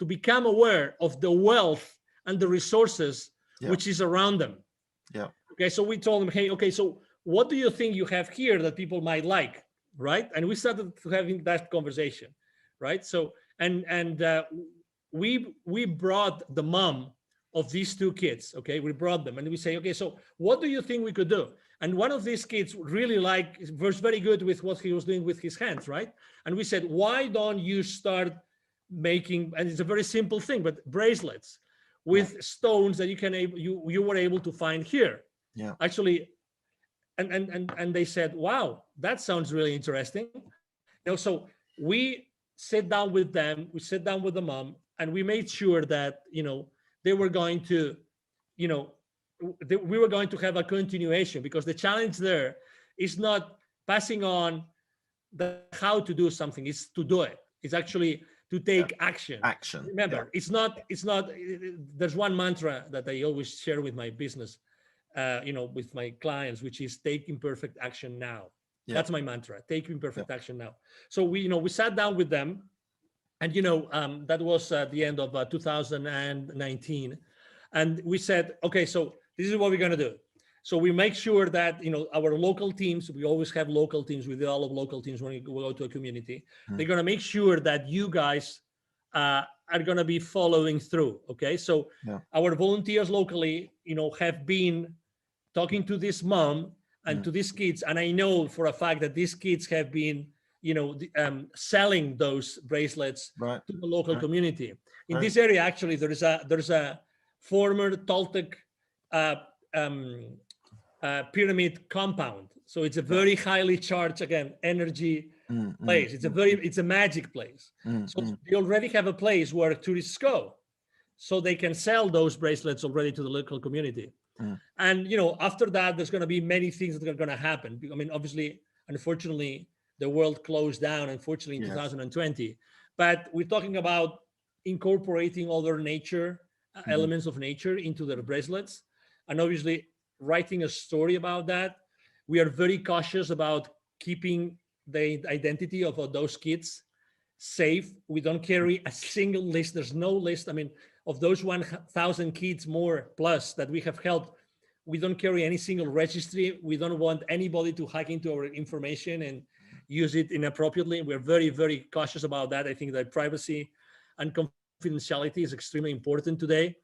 become aware of the wealth and the resources which is around them. Yeah. Okay, so we told them, hey, okay, so what do you think you have here that people might like, right? And we started having that conversation, right? So we brought the mom of these two kids. Okay, we brought them and we say, okay, so what do you think we could do? And one of these kids really was very good with what he was doing with his hands, right? And we said, why don't you start making, and it's a very simple thing, but bracelets with stones that you were able to find here. Yeah. Actually, and they said, wow, that sounds really interesting. So we sat down with them, we sat down with the mom, and we made sure that, they were going to, we were going to have a continuation, because the challenge there is not passing on the how to do something, it's to do it. It's actually to take action. Remember, it's not, there's one mantra that I always share with my business, with my clients, which is take imperfect action now. Yeah. That's my mantra, take imperfect action now. So we sat down with them, and that was at the end of 2019, and we said, okay, so this is what we're going to do. So we make sure that our local teams, we always have local teams, we do all of local teams when we go to a community. They're going to make sure that you guys are going to be following through. Okay, so our volunteers locally have been talking to this mom and to these kids, and I know for a fact that these kids have been selling those bracelets to the local community. In this area, actually, there's a former Toltec pyramid compound. So it's a very highly charged, again, energy place. It's a magic place. So they already have a place where tourists go, so they can sell those bracelets already to the local community. And after that, there's going to be many things that are going to happen. I mean, obviously, unfortunately, the world closed down, unfortunately, in 2020. But we're talking about incorporating other nature elements of nature into their bracelets, and obviously writing a story about that. We are very cautious about keeping the identity of those kids safe. We don't carry a single list. There's no list. I mean, of those 1,000 kids more plus that we have helped, we don't carry any single registry. We don't want anybody to hack into our information and use it inappropriately. We're very, very cautious about that. I think that privacy and confidentiality is extremely important today,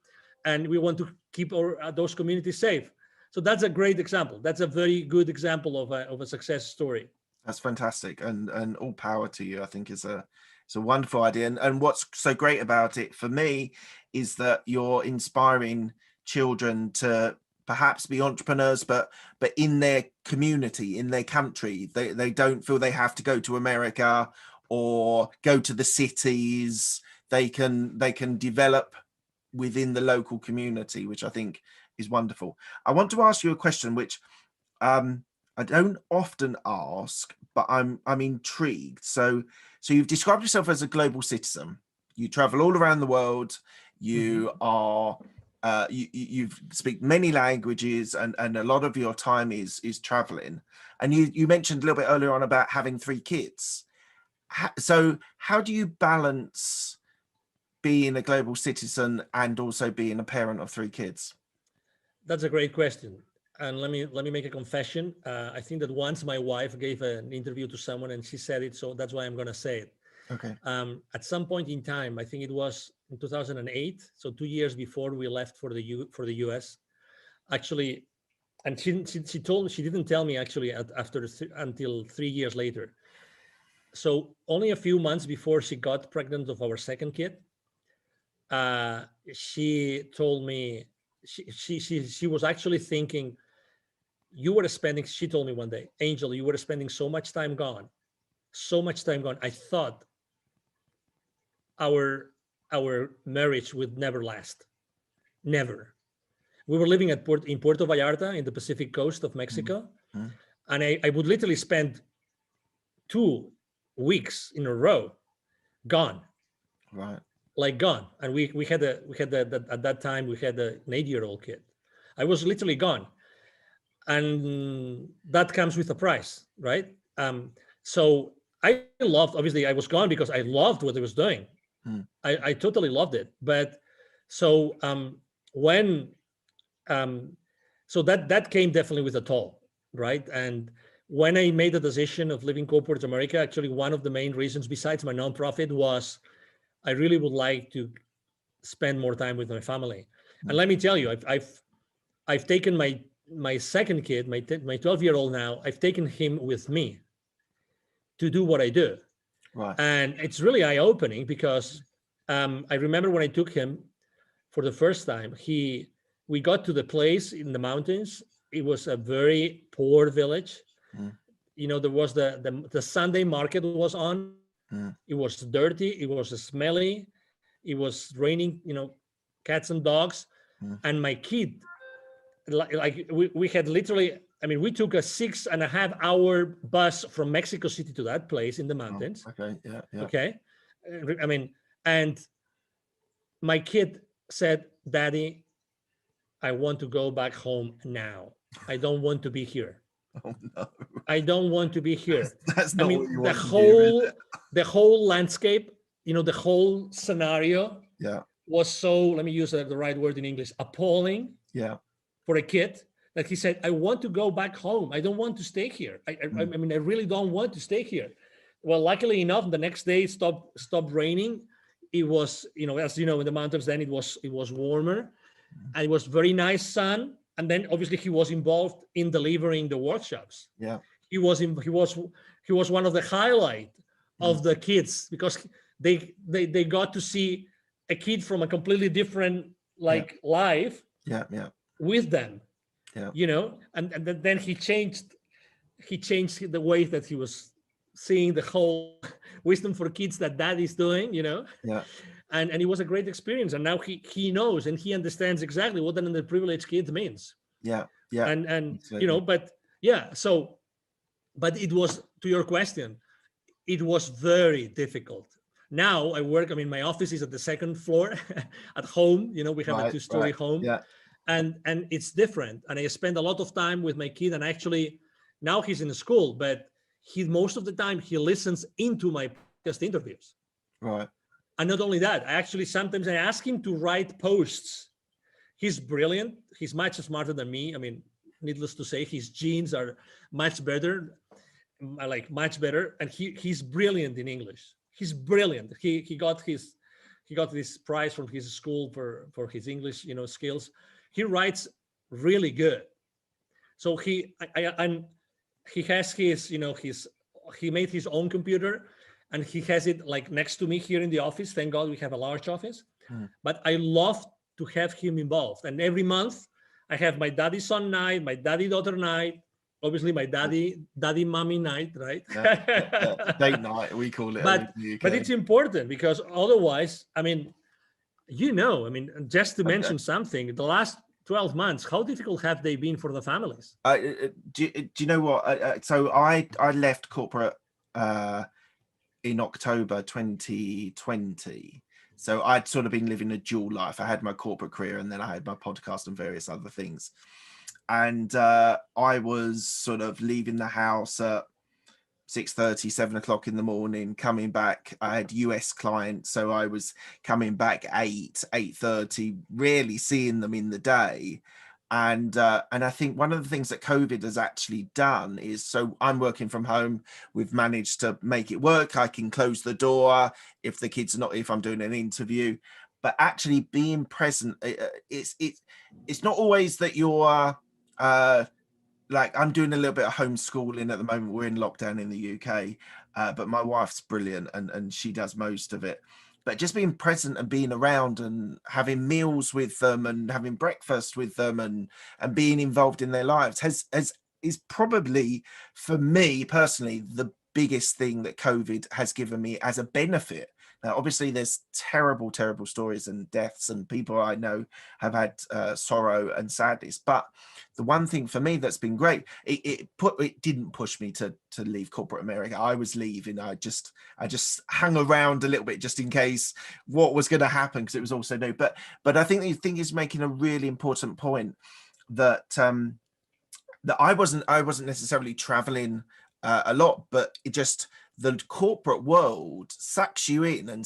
and we want to keep those communities safe. So that's a great example. That's a very good example of a success story. That's fantastic, and all power to you. I think it's a wonderful idea, and what's so great about it for me is that you're inspiring children to perhaps be entrepreneurs, but in their community, in their country. They don't feel they have to go to America or go to the cities. They can develop within the local community, which I think is wonderful. I want to ask you a question which I don't often ask, but I'm intrigued. So you've described yourself as a global citizen. You travel all around the world. You are you speak many languages, and a lot of your time is traveling. And you mentioned a little bit earlier on about having 3 kids. So how do you balance being a global citizen and also being a parent of 3 kids? That's a great question. And let me make a confession. I think that once my wife gave an interview to someone and she said it, so that's why I'm going to say it. Okay. At some point in time, I think it was in 2008, so 2 years before we left for the US, actually, and she didn't tell me actually until 3 years later. So only a few months before she got pregnant of our second kid, she told me she was actually thinking, she told me one day, Angel, you were spending so much time gone. I thought our marriage would never last. Never. We were living in Puerto Vallarta in the Pacific coast of Mexico. And I would literally spend 2 weeks in a row gone. Right. Like gone. And we had at that time we had an 8-year-old kid. I was literally gone. And that comes with a price, right? So I obviously I was gone because I loved what I was doing. I totally loved it. But so that came definitely with a toll. right? And when I made the decision of leaving corporate America, actually one of the main reasons besides my nonprofit was I really would like to spend more time with my family. And let me tell you, I've taken my second kid, my 12-year-old now, I've taken him with me to do what I do. Right. And it's really eye-opening because I remember when I took him for the first time, we got to the place in the mountains. It was a very poor village. You know, there was the Sunday market was on. It was dirty. It was smelly. It was raining, you know, cats and dogs. And my kid, like we had literally, I mean, we took a 6.5-hour bus from Mexico City to that place in the mountains. Oh, okay. Yeah. Yeah. Okay. I mean, and my kid said, Daddy, I want to go back home now. I don't want to be here. Oh no. I don't want to be here. That's not what you want to hear, the whole landscape, you know, the whole scenario was so, let me use the right word in English, appalling for a kid that he said, I want to go back home. I don't want to stay here. I mean, I really don't want to stay here. Well, luckily enough, the next day it stopped raining. It was, you know, as you know, in the mountains then it was warmer and it was very nice sun. And then obviously he was involved in delivering the workshops. Yeah. He was one of the highlight of the kids because they got to see a kid from a completely different life with them. Yeah. You know, and then he changed the way that he was seeing the whole wisdom for kids that Dad is doing, you know. Yeah. And it was a great experience. And now he knows and he understands exactly what an underprivileged kid means. Yeah. Yeah. And absolutely. you know, but yeah, so but it was, to your question, it was very difficult. Now I work, I mean, my office is at the second floor at home, you know, we have a 2-story home. Yeah. And it's different. And I spend a lot of time with my kid, and actually now he's in school, but most of the time he listens into my podcast interviews. Right. And not only that, sometimes I ask him to write posts. He's brilliant. He's much smarter than me. I mean, needless to say, his genes are much better, much better. And he's brilliant in English. He's brilliant. He got this prize from his school for his English, you know, skills. He writes really good. So he has his, you know, he made his own computer and he has it like next to me here in the office. Thank God we have a large office. But I love to have him involved. And every month I have my daddy son night, my daddy daughter night, obviously my daddy mommy night, right? Date night, we call it. But it's important because otherwise, I mean, you know, I mean, just to mention something, the last 12 months, how difficult have they been for the families? Do you know what? So I left corporate in October 2020. So I'd sort of been living a dual life. I had my corporate career and then I had my podcast and various other things. And I was sort of leaving the house at 6:30, 7 o'clock in the morning, coming back. I had US clients, so I was coming back 8:30, rarely seeing them in the day. And I think one of the things that COVID has actually done is, so I'm working from home. We've managed to make it work. I can close the door if the kids are not, if I'm doing an interview, but actually being present. It's not always that you're like, I'm doing a little bit of homeschooling at the moment. We're in lockdown in the UK, but my wife's brilliant and she does most of it. But just being present and being around and having meals with them and having breakfast with them and being involved in their lives is probably, for me personally, the biggest thing that COVID has given me as a benefit. Now, obviously, there's terrible, terrible stories and deaths, and people I know have had sorrow and sadness. But the one thing for me that's been great, it didn't push me to leave corporate America. I was leaving. I just hung around a little bit just in case what was going to happen, because it was also new. But I think the thing is making a really important point that that I wasn't necessarily traveling a lot, but it just, the corporate world sucks you in and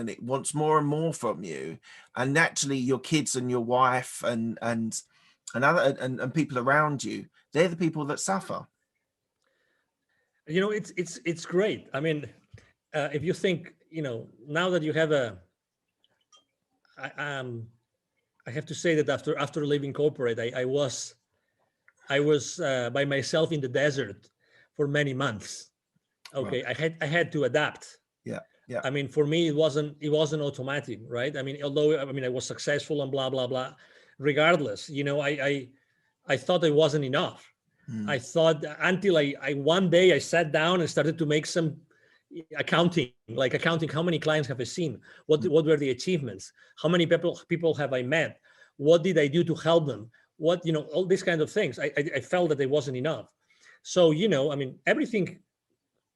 it wants more and more from you. And naturally your kids and your wife and other and people around you, They're the people that suffer. You know, it's great. I mean, if you think, you know, now that you have I have to say that after leaving corporate, I was by myself in the desert for many months. Okay, Right. I had to adapt. Yeah. Yeah. I mean, for me, it wasn't automatic, right? I mean, although I mean I was successful and blah blah blah, regardless, you know, I thought it wasn't enough. I thought until I one day I sat down and started to make some accounting, like accounting. How many clients have I seen? What were the achievements? How many people have I met? What did I do to help them? What, you know, all these kind of things. I felt that it wasn't enough. So, you know, I mean, everything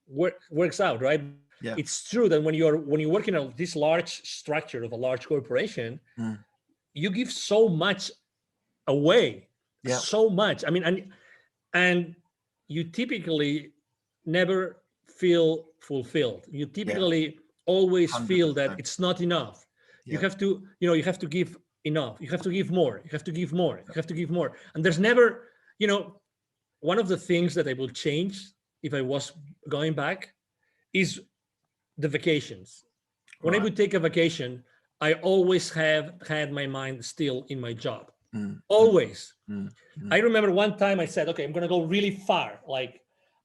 works out, right? Yeah. It's true that when you work in this large structure of a large corporation, you give so much away, Yeah. so much. I mean, and you typically never feel fulfilled. You typically always feel that 100%. it's not enough. You Yeah. have to, you know, you have to give enough. You have to give more. You have to give more. You have to give more. And there's never, you know, one of the things that I will change if I was going back is the vacations. When I Right. would take a vacation, I always have had my mind still in my job. Mm. Always. Mm. I remember one time I said, okay, I'm going to go really far. Like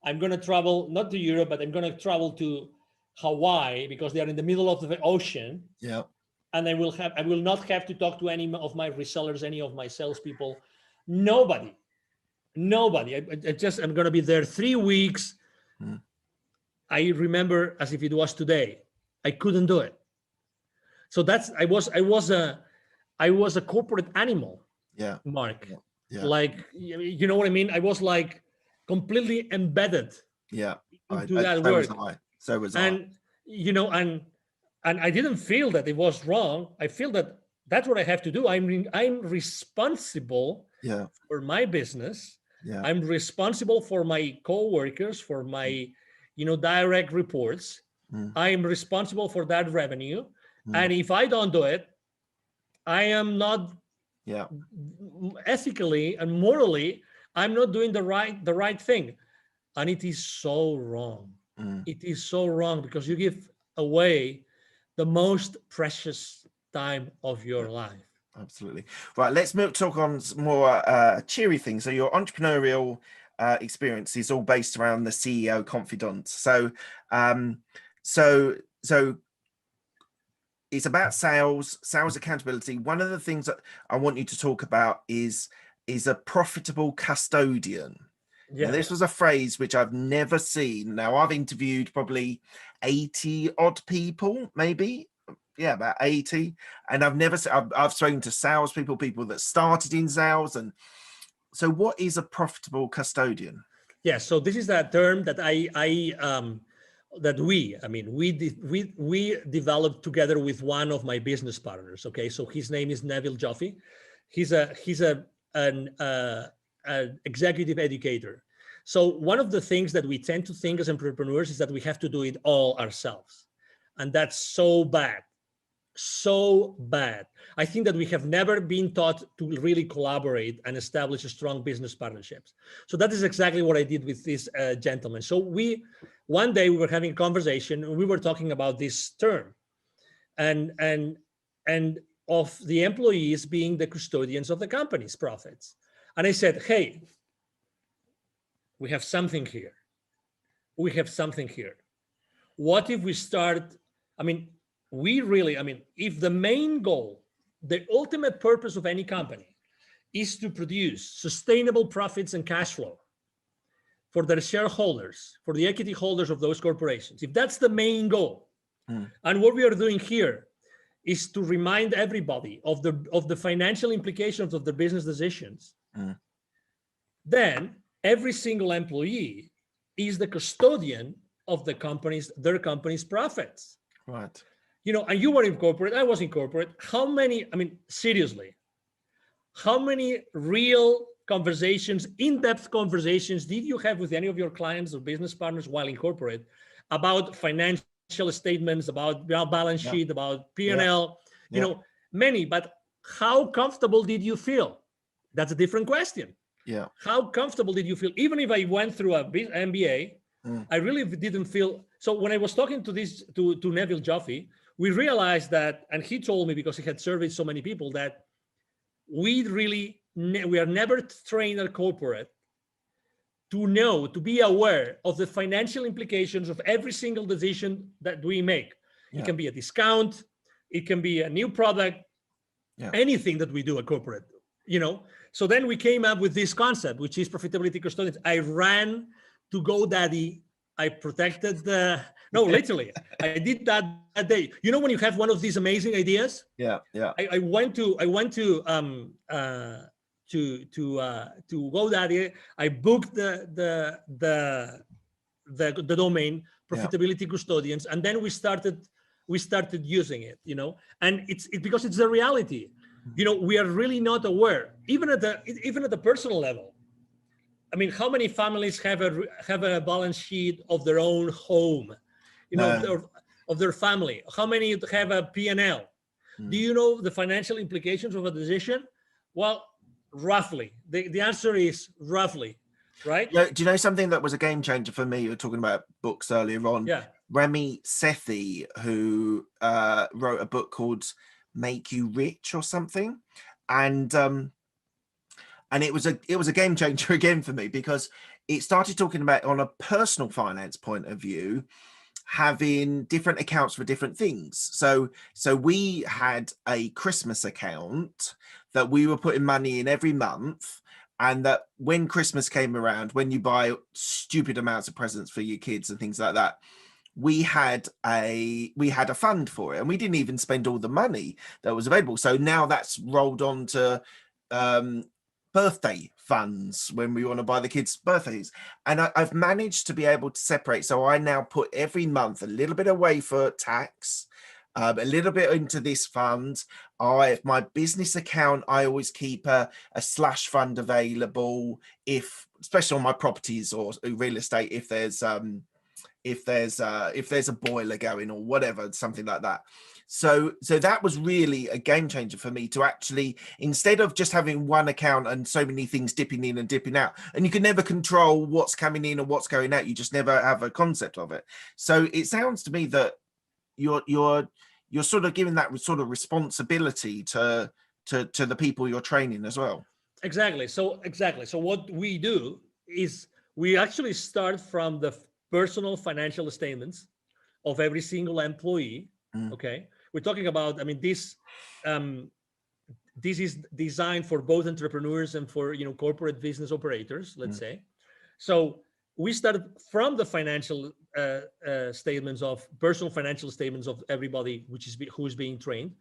I'm going to travel, not to Europe, but I'm going to travel to Hawaii because they are in the middle of the ocean. Yeah. And I will not have to talk to any of my resellers, any of my salespeople, nobody. I'm going to be there 3 weeks. I remember as if it was today. I couldn't do it. So I was a corporate animal. Yeah. Mark. Yeah. Like, you know what I mean? I was like completely embedded Yeah. into that So work. was I. So was And, you know, and I didn't feel that it was wrong. I feel that that's what I have to do. I'm responsible Yeah. for my business. Yeah. I'm responsible for my coworkers, for my, you know, direct reports. I'm responsible for that revenue. And if I don't do it, I am not ethically and morally, I'm not doing the right thing. And it is so wrong. It is so wrong because you give away the most precious time of your life. Absolutely. Right. Let's talk on some more cheery things. So your entrepreneurial experience is all based around the CEO Confidant. So, so it's about sales accountability. One of the things that I want you to talk about is a profitable custodian. Yeah. Now, this was a phrase which I've never seen. Now, I've interviewed probably 80 odd people, maybe. Yeah, about 80. And I've spoken to salespeople, people that started in sales. And so what is a profitable custodian? Yeah, so this is that term that we developed together with one of my business partners. Okay, so his name is Neville Joffe. He's an executive educator. So one of the things that we tend to think as entrepreneurs is that we have to do it all ourselves, and that's so bad. So bad. I think that we have never been taught to really collaborate and establish strong business partnerships. So that is exactly what I did with this gentleman. So one day we were having a conversation and we were talking about this term and of the employees being the custodians of the company's profits. And I said, hey, we have something here. We have something here. What if we start, if the main goal, the ultimate purpose of any company is to produce sustainable profits and cash flow for their shareholders, for the equity holders of those corporations, if that's the main goal, and what we are doing here is to remind everybody of the financial implications of the business decisions, then every single employee is the custodian of their company's profits. Right. You know, and you were in corporate, I was in corporate. Seriously, how many real conversations, in-depth conversations did you have with any of your clients or business partners while in corporate about financial statements, about balance sheet, about P&L, many, but how comfortable did you feel? That's a different question. Yeah. How comfortable did you feel? Even if I went through a MBA, I really didn't feel. So when I was talking to Neville Joffe, we realized that, and he told me, because he had surveyed so many people, that we are never trained at corporate to be aware of the financial implications of every single decision that we make. Yeah. It can be a discount, it can be a new product, anything that we do at corporate, So then we came up with this concept, which is profitability custodians. I ran to GoDaddy. I protected literally, I did that day. When you have one of these amazing ideas. Yeah. I went to GoDaddy. I booked the domain profitability custodians, and then we started using it. And it's because it's the reality. We are really not aware, even at the personal level. I mean, how many families have a balance sheet of their own home, of their family? How many have a P&L? Do you know the financial implications of a decision? Well, roughly. The answer is roughly, right? Yeah. Do you know something that was a game changer for me? You were talking about books earlier on. Yeah. Remy Sethi, who wrote a book called Make You Rich or something, and it was a game changer again for me, because it started talking about, on a personal finance point of view, having different accounts for different things. So we had a Christmas account that we were putting money in every month, and that when Christmas came around, when you buy stupid amounts of presents for your kids and things like that, we had a fund for it, and we didn't even spend all the money that was available. So now that's rolled on to birthday funds when we want to buy the kids birthdays, and I've managed to be able to separate. So I now put every month a little bit away for tax, a little bit into this fund. My business account, I always keep a slash fund available, especially on my properties or real estate, if there's a boiler going or whatever, something like that. So that was really a game changer for me, to actually, instead of just having one account and so many things dipping in and dipping out, and you can never control what's coming in and what's going out, you just never have a concept of it. So it sounds to me that you're sort of giving that sort of responsibility to the people you're training as well. Exactly. So what we do is we actually start from the personal financial statements of every single employee. Okay, we're talking about, I mean, this is designed for both entrepreneurs and for corporate business operators, let's say. So we started from the financial statements, of personal financial statements of everybody who is being trained,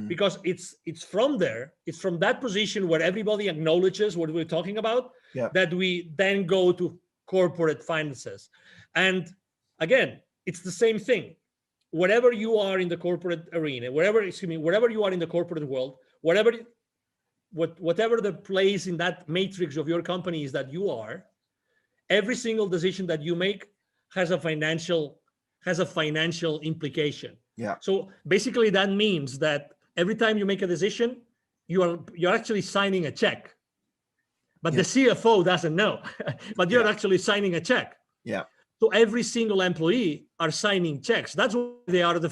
because it's from there, it's from that position where everybody acknowledges what we're talking about, that we then go to corporate finances. And again, it's the same thing. Wherever you are in the corporate arena, wherever you are in the corporate world, whatever the place in that matrix of your company is that you are, every single decision that you make has a financial implication. Yeah. So basically that means that every time you make a decision, you're actually signing a check. But the CFO doesn't know, but you're actually signing a check. Yeah. So every single employee are signing checks. That's why they are the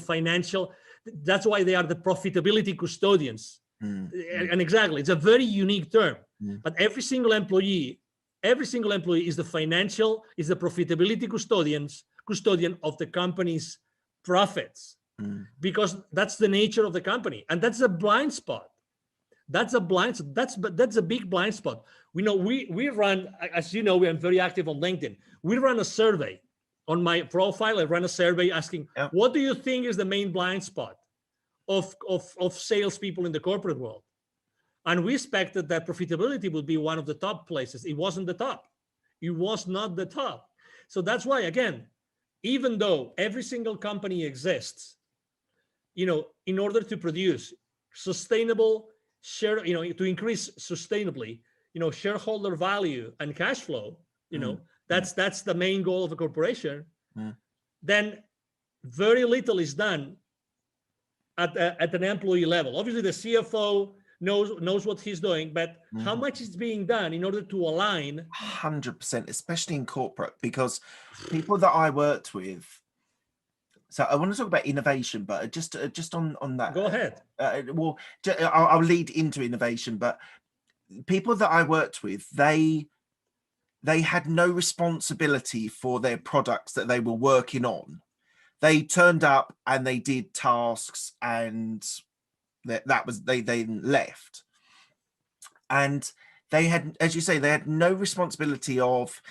profitability custodians. And exactly, it's a very unique term. But every single employee is the profitability custodian of the company's profits, because that's the nature of the company. And that's a blind spot. That's a big blind spot. We run, as you know, we are very active on LinkedIn. We run a survey on my profile. I run a survey asking, what do you think is the main blind spot of salespeople in the corporate world? And we expected that profitability would be one of the top places. It wasn't the top. It was not the top. So that's why, again, even though every single company exists, in order to produce sustainable to increase sustainably, shareholder value and cash flow, that's the main goal of a corporation, then very little is done at an employee level. Obviously, the CFO knows what he's doing, but how much is being done in order to align? 100%, especially in corporate, because people that I worked with. So I want to talk about innovation, but just on that. Go ahead. Well, I'll lead into innovation, but people that I worked with, they had no responsibility for their products that they were working on. They turned up and they did tasks, and that was they then left. And they had, as you say, they had no responsibility of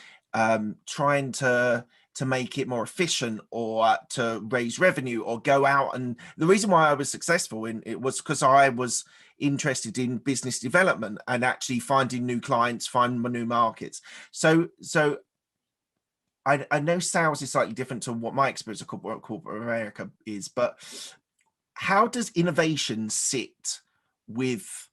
trying to make it more efficient or to raise revenue or go out. And the reason why I was successful in it was because I was interested in business development and actually finding new clients, finding new markets. So I know sales is slightly different to what my experience of corporate America is, but how does innovation sit with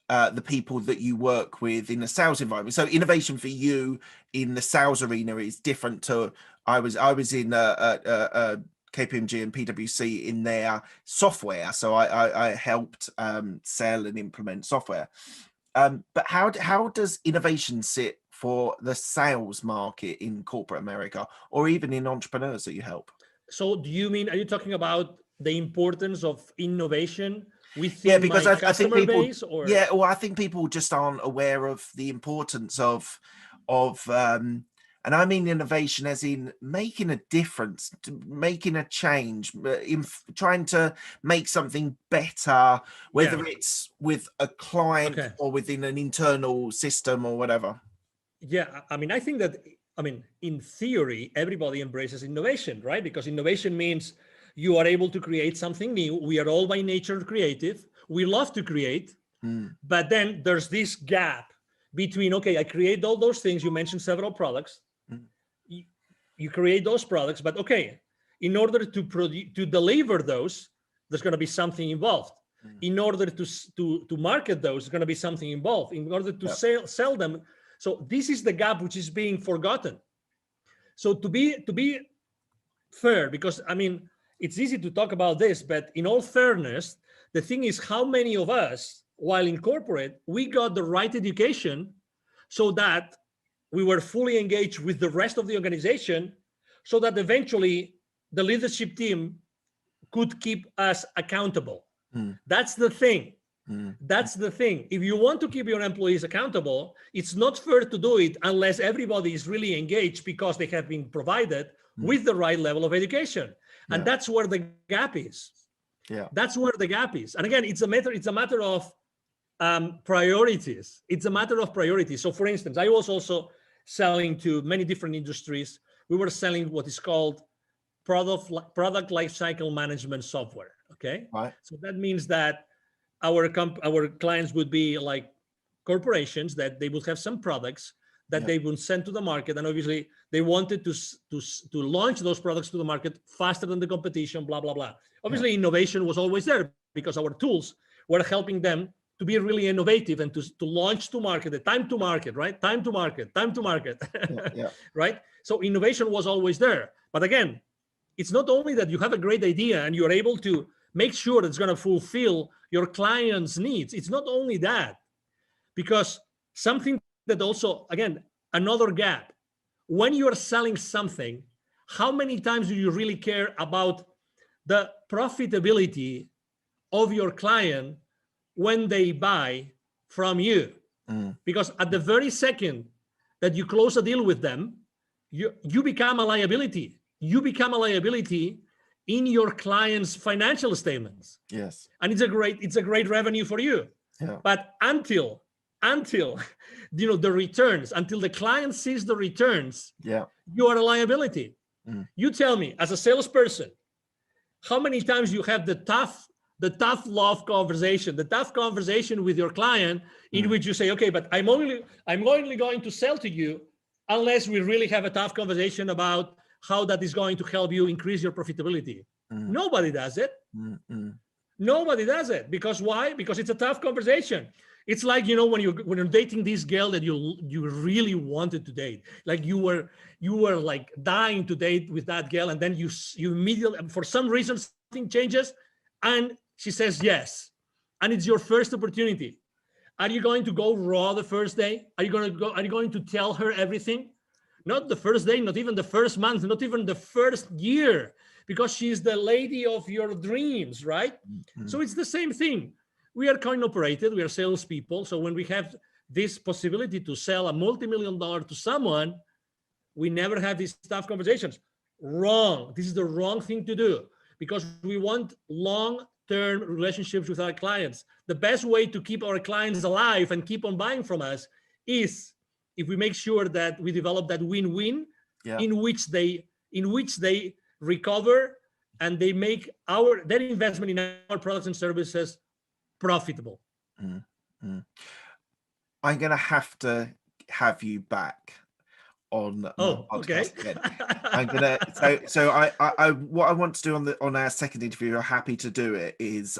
the people that you work with in the sales environment? So innovation for you in the sales arena is different to I was in KPMG and PwC in their software, so I helped sell and implement software. But how does innovation sit for the sales market in corporate America, or even in entrepreneurs that you help? So do you mean, are you talking about the importance of innovation within because my I think customer people, base? Or well, I think people just aren't aware of the importance of and I mean innovation as in making a difference, making a change, in trying to make something better, whether it's with a client or within an internal system or whatever. Yeah, I mean, I think that, in theory, everybody embraces innovation, right? Because innovation means you are able to create something new. We are all by nature creative. We love to create, but then there's this gap between, okay, I create all those things. You mentioned several products. You create those products, but okay, in order to deliver those, there's going to be something involved. In order to market those, there's going to be something involved. In order to sell them. So this is the gap which is being forgotten. So to be fair, because it's easy to talk about this, but in all fairness, the thing is, how many of us, while in corporate, we got the right education so that we were fully engaged with the rest of the organization, so that eventually the leadership team could keep us accountable. That's the thing. That's the thing. If you want to keep your employees accountable, it's not fair to do it unless everybody is really engaged because they have been provided with the right level of education. And that's where the gap is. That's where the gap is. And again, it's a matter of priorities. It's a matter of priorities. So for instance, I was also selling to many different industries. We were selling what is called product lifecycle management software. Okay. Right. So that means that our clients would be like corporations, that they would have some products that they would send to the market, and obviously they wanted to launch those products to the market faster than the competition, blah blah blah. Obviously innovation was always there because our tools were helping them to be really innovative and to launch to market, the time to market, right? Time to market. Right? So innovation was always there. But again, it's not only that you have a great idea and you're able to make sure it's going to fulfill your client's needs. It's not only that, because something that also, again, another gap. When you're selling something, how many times do you really care about the profitability of your client when they buy from you? Because at the very second that you close a deal with them, you become a liability. You become a liability in your client's financial statements. Yes. And it's a great revenue for you. Yeah. But until the returns, until the client sees the returns, you are a liability. You tell me, as a salesperson, how many times you have the tough love conversation, the tough conversation with your client, in which you say, okay, but I'm only going to sell to you unless we really have a tough conversation about how that is going to help you increase your profitability. Nobody does it. Nobody does it. Because why? Because it's a tough conversation. It's like, when you're dating this girl that you really wanted to date, like you were like dying to date with that girl, and then you immediately, for some reason, something changes and she says yes, and it's your first opportunity. Are you going to go raw the first day? Are you going to tell her everything? Not the first day, not even the first month, not even the first year, because she's the lady of your dreams, right? Mm-hmm. So it's the same thing. We are coin operated, we are salespeople. So when we have this possibility to sell a multi-million-dollar to someone, we never have these tough conversations. Wrong. This is the wrong thing to do, because we want long-term relationships with our clients. The best way to keep our clients alive and keep on buying from us is if we make sure that we develop that win-win, in which they recover and they make their investment in our products and services profitable. Mm-hmm. I'm going to have you back on my podcast again. I'm gonna so I what I want to do on our second interview, you're happy to do it, is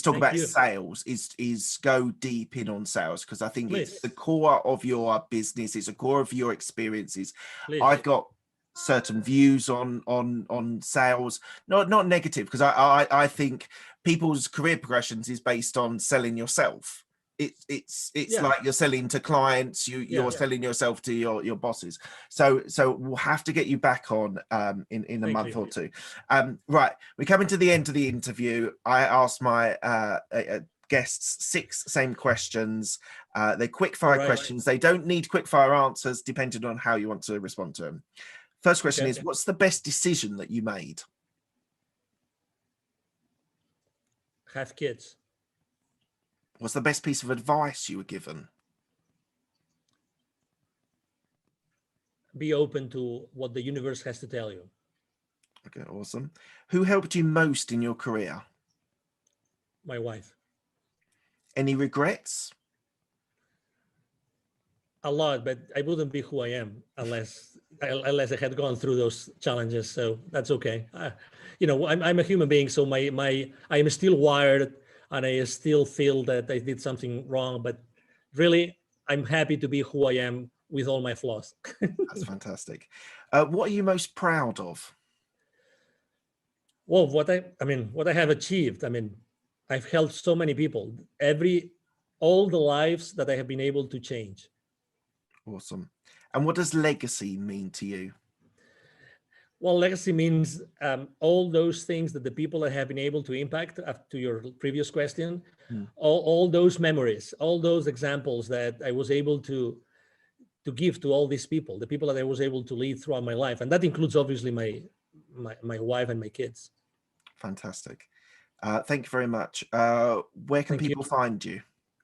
talk about sales, is go deep in on sales, because I think it's the core of your business, it's a core of your experiences. I've got certain views on sales, not negative, because I think people's career progressions is based on selling yourself. It's like you're selling to clients, you're selling yourself to your bosses. So we'll have to get you back on in a month or two. Right, we're coming to the end of the interview. I asked my guests 6 same questions. They're quick fire questions. They don't need quick fire answers, depending on how you want to respond to them. First question is, what's the best decision that you made? Have kids. What's the best piece of advice you were given? Be open to what the universe has to tell you. Okay, awesome. Who helped you most in your career? My wife. Any regrets? A lot, but I wouldn't be who I am unless I had gone through those challenges. So that's okay. I'm a human being, so I am still wired, and I still feel that I did something wrong, but really, I'm happy to be who I am with all my flaws. That's fantastic. What are you most proud of? Well, what I have achieved. I've helped so many people. All the lives that I have been able to change. Awesome. And what does legacy mean to you? Well, legacy means all those things that the people that have been able to impact, to your previous question, all those memories, all those examples that I was able to give to all these people, the people that I was able to lead throughout my life. And that includes obviously my wife and my kids. Fantastic. Thank you very much. Where can people find you?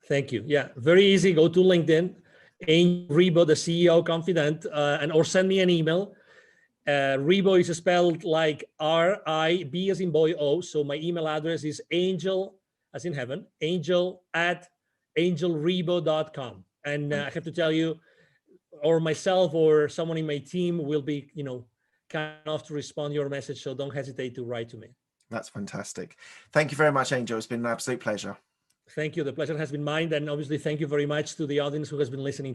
Thank you. Yeah, very easy. Go to LinkedIn, Angel Ribo, the CEO Confidant, or send me an email. Ribo is spelled like R-I-B as in boy O. So my email address is angel, as in heaven, angel@angelribo.com. And I have to tell you, or myself or someone in my team will be, kind enough to respond to your message. So don't hesitate to write to me. That's fantastic. Thank you very much, Angel. It's been an absolute pleasure. Thank you. The pleasure has been mine. And obviously, thank you very much to the audience who has been listening to